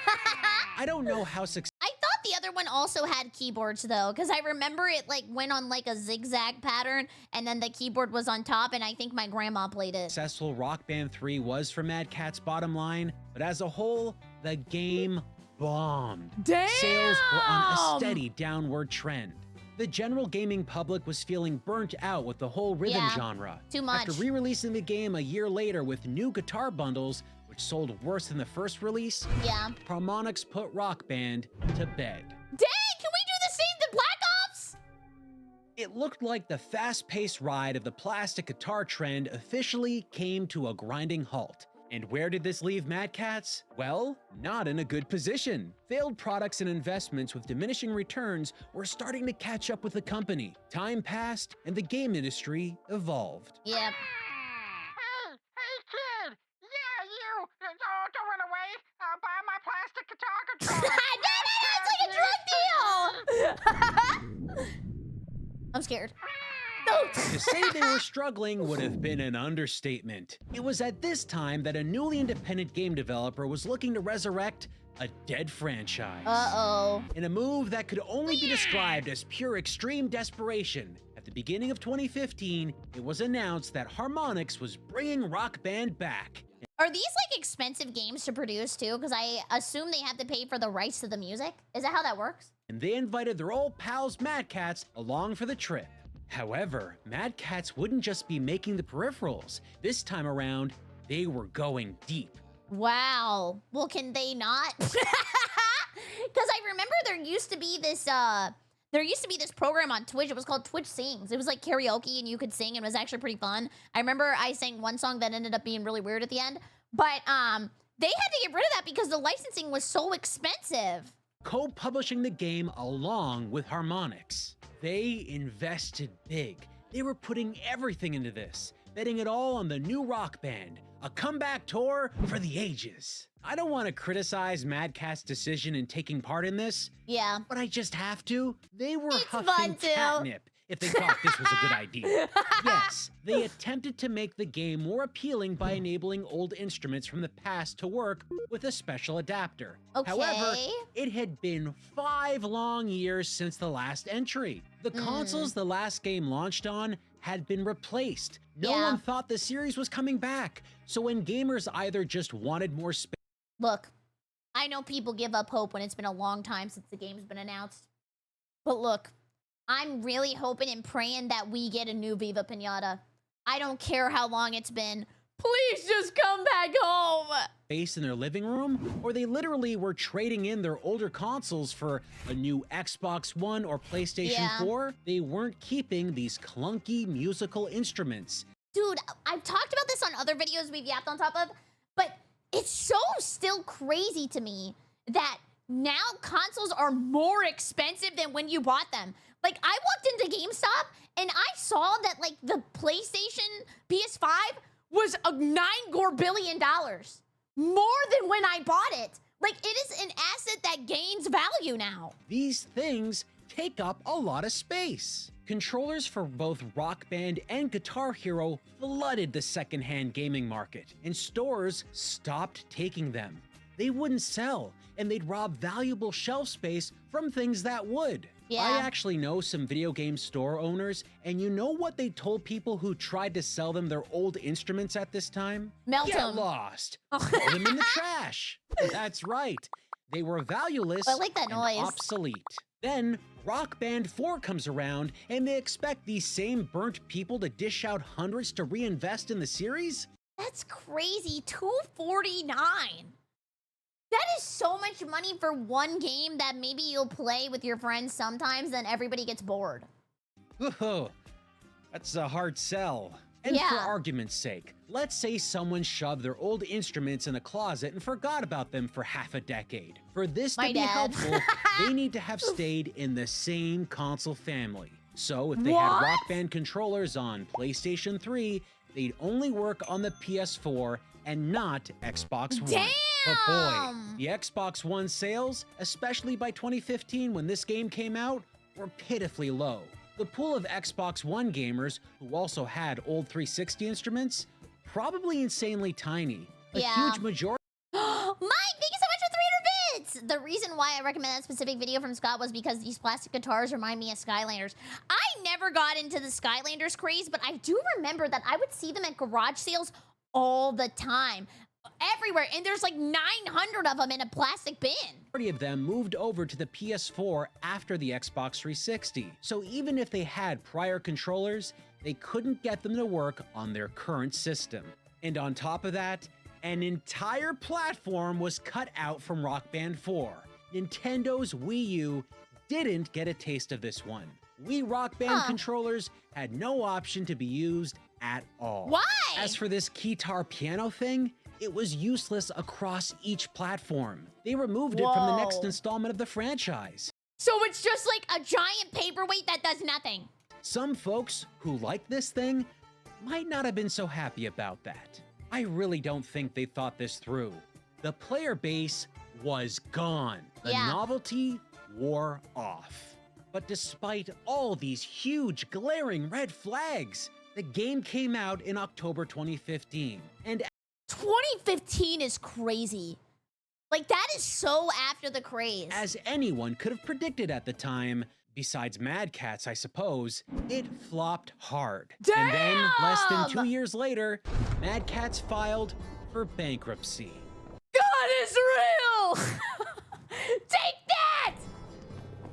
Speaker 2: I don't know how successful
Speaker 1: I thought the other one also had keyboards though, because I remember it like went on like a zigzag pattern and then the keyboard was on top and I think my grandma played it.
Speaker 2: successful Rock Band 3 was for Mad Catz bottom line, but as a whole, the game bombed.
Speaker 5: Damn!
Speaker 2: Sales were on a steady downward trend. The general gaming public was feeling burnt out with the whole rhythm genre.
Speaker 1: Too much.
Speaker 2: After re-releasing the game a year later with new guitar bundles, which sold worse than the first release,
Speaker 1: Yeah.
Speaker 2: Harmonix put Rock Band to bed.
Speaker 1: Dang, can we do the same to Black Ops?
Speaker 2: It looked like the fast-paced ride of the plastic guitar trend officially came to a grinding halt, And where did this leave Mad Catz? Well, not in a good position. Failed products and investments with diminishing returns were starting to catch up with the company. Time passed, and the game industry evolved.
Speaker 1: Yep.
Speaker 4: Hey, kid! Yeah, you! Don't run away! Buy my plastic guitar controller!
Speaker 1: It's like a drug deal! I'm scared.
Speaker 2: To say they were struggling would have been an understatement. It was at this time that a newly independent game developer was looking to resurrect a dead franchise.
Speaker 1: Uh-oh.
Speaker 2: In a move that could only be described as pure extreme desperation, at the beginning of 2015, it was announced that Harmonix was bringing Rock Band back.
Speaker 1: Are these like expensive games to produce too? Because I assume they have to pay for the rights to the music. Is that how that works?
Speaker 2: And they invited their old pals Mad Catz along for the trip. However, Mad Catz wouldn't just be making the peripherals. This time around, they were going deep.
Speaker 1: Wow. Well, can they not? Because I remember there used to be this program on Twitch. It was called Twitch Sings. It was like karaoke and you could sing, and it was actually pretty fun. I remember I sang one song that ended up being really weird at the end. But they had to get rid of that because the licensing was so expensive.
Speaker 2: Co-publishing the game along with Harmonix. They invested big. They were putting everything into this, betting it all on the new Rock Band, a comeback tour for the ages. I don't want to criticize Mad Catz's decision in taking part in this,
Speaker 1: Yeah.
Speaker 2: but I just have to. They were
Speaker 1: fun
Speaker 2: huffing
Speaker 1: too.
Speaker 2: catnip if they thought this was a good idea. Yes, they attempted to make the game more appealing by enabling old instruments from the past to work with a special adapter.
Speaker 1: Okay.
Speaker 2: However, it had been 5 long years since the last entry. The consoles the last game launched on had been replaced. No
Speaker 1: Yeah.
Speaker 2: one thought the series was coming back. So when gamers either just wanted more space,
Speaker 1: Look, I know people give up hope when it's been a long time since the game's been announced. But look, I'm really hoping and praying that we get a new Viva Pinata. I don't care how long it's been. Please just come back home.
Speaker 2: in their living room, or they literally were trading in their older consoles for a new Xbox One or PlayStation 4, they weren't keeping these clunky musical instruments.
Speaker 1: Dude, I've talked about this on other videos we've yapped on top of, but it's so still crazy to me that now consoles are more expensive than when you bought them. Like, I walked into GameStop and I saw that, like, the PlayStation PS5 was $9 billion. More than when I bought it. Like, it is an asset that gains value now.
Speaker 2: These things take up a lot of space. Controllers for both Rock Band and Guitar Hero flooded the secondhand gaming market, and stores stopped taking them. They wouldn't sell, and they'd rob valuable shelf space from things that would.
Speaker 1: Yeah.
Speaker 2: I actually know some video game store owners, and you know what they told people who tried to sell them their old instruments at this time?
Speaker 1: Melt
Speaker 2: Get
Speaker 1: them.
Speaker 2: lost. Throw them in the trash. That's right. They were valueless
Speaker 1: I like that
Speaker 2: and
Speaker 1: noise.
Speaker 2: obsolete. Then Rock Band 4 comes around, and they expect these same burnt people to dish out hundreds to reinvest in the series?
Speaker 1: That's crazy. $249. That is so much money for one game that maybe you'll play with your friends sometimes, then everybody gets bored.
Speaker 2: Whoa, that's a hard sell. And for
Speaker 1: Yeah.
Speaker 2: argument's sake, let's say someone shoved their old instruments in a closet and forgot about them for half a decade. For this
Speaker 1: My
Speaker 2: to be
Speaker 1: dad.
Speaker 2: helpful, they need to have stayed in the same console family. So if they had
Speaker 1: What?
Speaker 2: Rock Band controllers on PlayStation 3, they'd only work on the PS4 and not Xbox One. But boy,
Speaker 1: Damn!
Speaker 2: the Xbox One sales, especially by 2015 when this game came out, were pitifully low. The pool of Xbox One gamers who also had old 360 instruments, probably insanely tiny. A
Speaker 1: Yeah.
Speaker 2: huge majority
Speaker 1: Mike, thank you so much for 300 bits! The reason why I recommend that specific video from Scott was because these plastic guitars remind me of Skylanders. I never got into the Skylanders craze, but I do remember that I would see them at garage sales all the time. Everywhere, and there's like 900 of them in a plastic bin.
Speaker 2: of them moved over to the PS4 after the Xbox 360. So even if they had prior controllers, they couldn't get them to work on their current system. And on top of that, an entire platform was cut out from Rock Band 4. Nintendo's Wii U didn't get a taste of this one. Wii Rock Band controllers had no option to be used at all.
Speaker 1: Why?
Speaker 2: As for this keytar piano thing, it was useless across each platform. They removed it from the next
Speaker 5: Whoa.
Speaker 2: installment of the franchise.
Speaker 1: So it's just like a giant paperweight that does nothing.
Speaker 2: Some folks who like this thing might not have been so happy about that. I really don't think they thought this through. The player base was gone. The
Speaker 1: Yeah.
Speaker 2: novelty wore off. But despite all these huge glaring red flags, the game came out in October 2015. And
Speaker 1: 2015 is crazy. Like, that is so after the craze.
Speaker 2: as anyone could have predicted at the time, besides Mad Catz, I suppose, it flopped hard. And then, less than 2
Speaker 1: Damn!
Speaker 2: years later, Mad Catz filed for bankruptcy.
Speaker 5: God is real!
Speaker 1: Take that!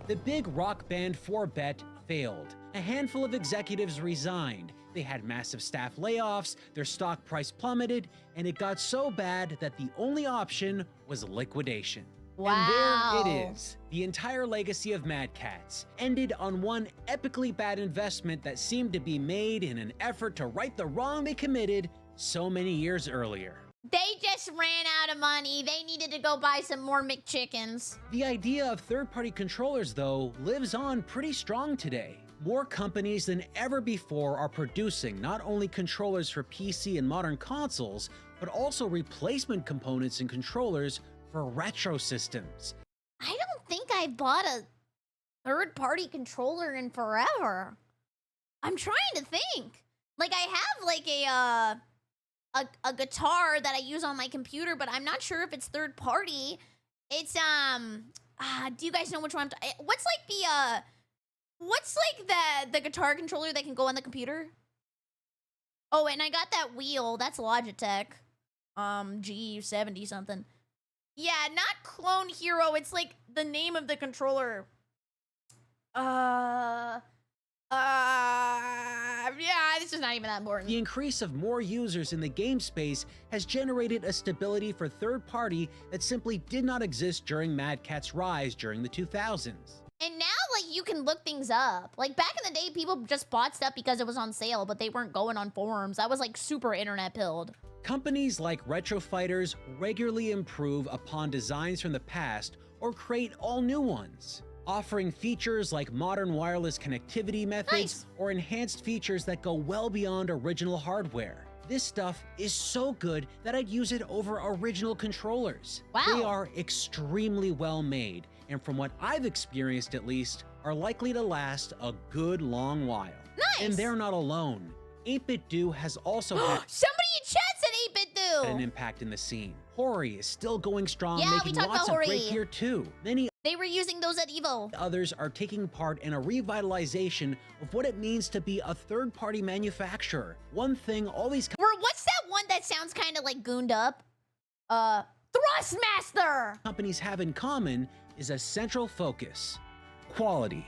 Speaker 2: The big rock band 4Bet failed. A handful of executives resigned. They had massive staff layoffs, their stock price plummeted, and it got so bad that the only option was liquidation.
Speaker 1: Wow.
Speaker 2: And there it is. The entire legacy of Mad Catz ended on one epically bad investment that seemed to be made in an effort to right the wrong they committed so many years earlier.
Speaker 1: They just ran out of money. They needed to go buy some more McChickens.
Speaker 2: The idea of third-party controllers, though, lives on pretty strong today. More companies than ever before are producing not only controllers for PC and modern consoles, but also replacement components and controllers for retro systems.
Speaker 1: I don't think I bought a third-party controller in forever. I'm trying to think. Like, I have like a guitar that I use on my computer, but I'm not sure if it's third party. It's do you guys know which one what's like the guitar controller that can go on the computer? Oh, and I got that wheel. That's Logitech. G70 something. Yeah, not Clone Hero. It's like the name of the controller. Yeah, this is not even that important.
Speaker 2: The increase of more users in the game space has generated a stability for third party that simply did not exist during Mad Catz' rise during the 2000s.
Speaker 1: And now, like, you can look things up. Like, back in the day, people just bought stuff because it was on sale, but they weren't going on forums. I was, like, super internet pilled.
Speaker 2: Companies like Retro Fighters regularly improve upon designs from the past or create all new ones, offering features like modern wireless connectivity methods
Speaker 1: Nice.
Speaker 2: or enhanced features that go well beyond original hardware. This stuff is so good that I'd use it over original controllers.
Speaker 1: Wow.
Speaker 2: They are extremely well made, and from what I've experienced at least, are likely to last a good long while.
Speaker 1: Nice.
Speaker 2: And they're not alone. 8BitDo has also had
Speaker 1: Somebody in chat said 8BitDo.
Speaker 2: an impact in the scene. Hori is still going strong,
Speaker 1: Yeah, we
Speaker 2: making
Speaker 1: talked
Speaker 2: lots
Speaker 1: about
Speaker 2: of great
Speaker 1: Hori.
Speaker 2: gear too. Many
Speaker 1: They were using those at Evo.
Speaker 2: others are taking part in a revitalization of what it means to be a third-party manufacturer. One thing all these
Speaker 1: What's that one that sounds kind of like gooned up? Thrustmaster.
Speaker 2: companies have in common is a central focus: quality,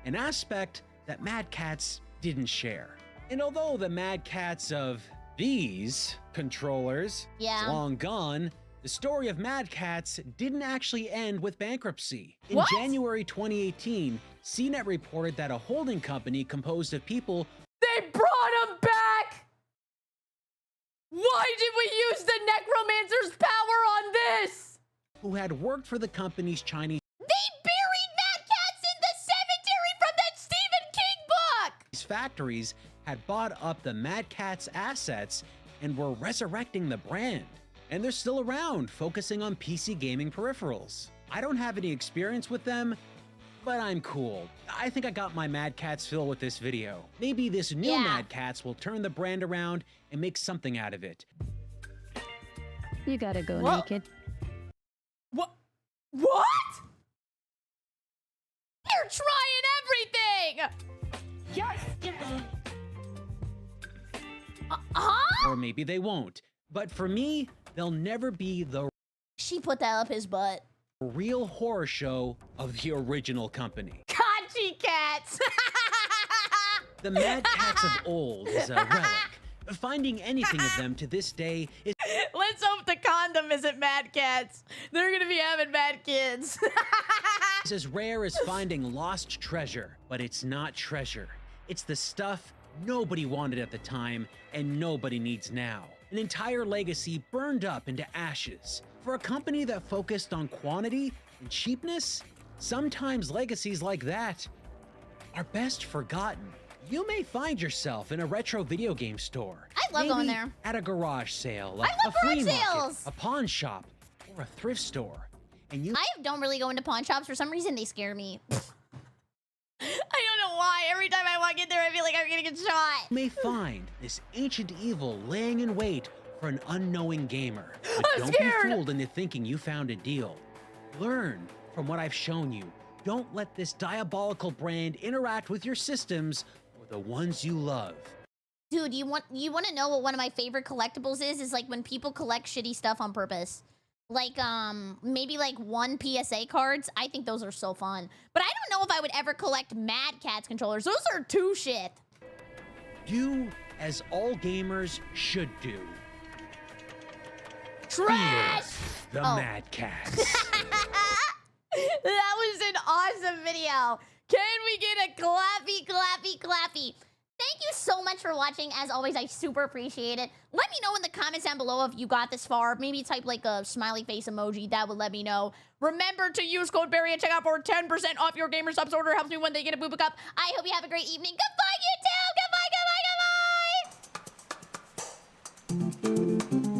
Speaker 2: an aspect that Mad Catz didn't share. And although the Mad Catz of these controllers is
Speaker 1: Yeah.
Speaker 2: long gone, the story of Mad Catz didn't actually end with bankruptcy. In
Speaker 1: What?
Speaker 2: January 2018, CNET reported that a holding company composed of people
Speaker 5: They brought him back! Why did we use the Necromancer's power on this?
Speaker 2: who had worked for the company's Chinese
Speaker 1: They buried Mad Catz in the cemetery from that Stephen King book.
Speaker 2: factories had bought up the Mad Catz assets and were resurrecting the brand. And they're still around, focusing on PC gaming peripherals. I don't have any experience with them, but I'm cool. I think I got my Mad Catz fill with this video. Maybe this new
Speaker 1: Yeah.
Speaker 2: Mad Catz will turn the brand around and make something out of it.
Speaker 7: You gotta go
Speaker 5: Whoa.
Speaker 7: naked.
Speaker 5: What? What?
Speaker 1: You're trying everything. Huh?
Speaker 2: Or maybe they won't. But for me, they'll never be the
Speaker 1: She put that up his butt.
Speaker 2: real horror show of the original company.
Speaker 1: Kachi cats.
Speaker 2: The Mad Catz of old is a relic. Finding anything of them to this day is
Speaker 5: Let's hope the condom isn't Mad Catz. They're gonna be having mad kids.
Speaker 2: as rare as finding lost treasure, but it's not treasure. It's the stuff nobody wanted at the time and nobody needs now. An entire legacy burned up into ashes. For a company that focused on quantity and cheapness, sometimes legacies like that are best forgotten. You may find yourself in a retro video game store.
Speaker 1: I love going
Speaker 2: maybe
Speaker 1: there.
Speaker 2: At a garage sale,
Speaker 1: I love
Speaker 2: a flea
Speaker 1: garage
Speaker 2: market,
Speaker 1: sales.
Speaker 2: a pawn shop, or a thrift store. And you
Speaker 1: I don't really go into pawn shops. For some reason, they scare me. I don't know why. Every time I walk in there, I feel like I'm gonna get shot.
Speaker 2: may find this ancient evil laying in wait for an unknowing gamer. But
Speaker 1: I'm
Speaker 2: don't
Speaker 1: scared.
Speaker 2: be fooled into thinking you found a deal. Learn from what I've shown you. Don't let this diabolical brand interact with your systems or the ones you love.
Speaker 1: Dude, you want to know what one of my favorite collectibles is? Is like when people collect shitty stuff on purpose. Like, maybe like 1 PSA cards. I think those are so fun. But I don't know if I would ever collect Mad Catz controllers. Those are too shit.
Speaker 2: Do as all gamers should do.
Speaker 1: Trash!
Speaker 2: The
Speaker 1: Oh.
Speaker 2: Mad Catz.
Speaker 5: That was an awesome video. Can we get a clappy, clappy, clappy?
Speaker 1: Thank you so much for watching. As always, I super appreciate it. Let me know in the comments down below if you got this far. Maybe type like a smiley face emoji. That would let me know.
Speaker 5: Remember to use code Berry at checkout for 10% off your Gamer Subs order. Helps me when they get a booba cup.
Speaker 1: I hope you have a great evening. Goodbye, you two. Goodbye, goodbye, goodbye.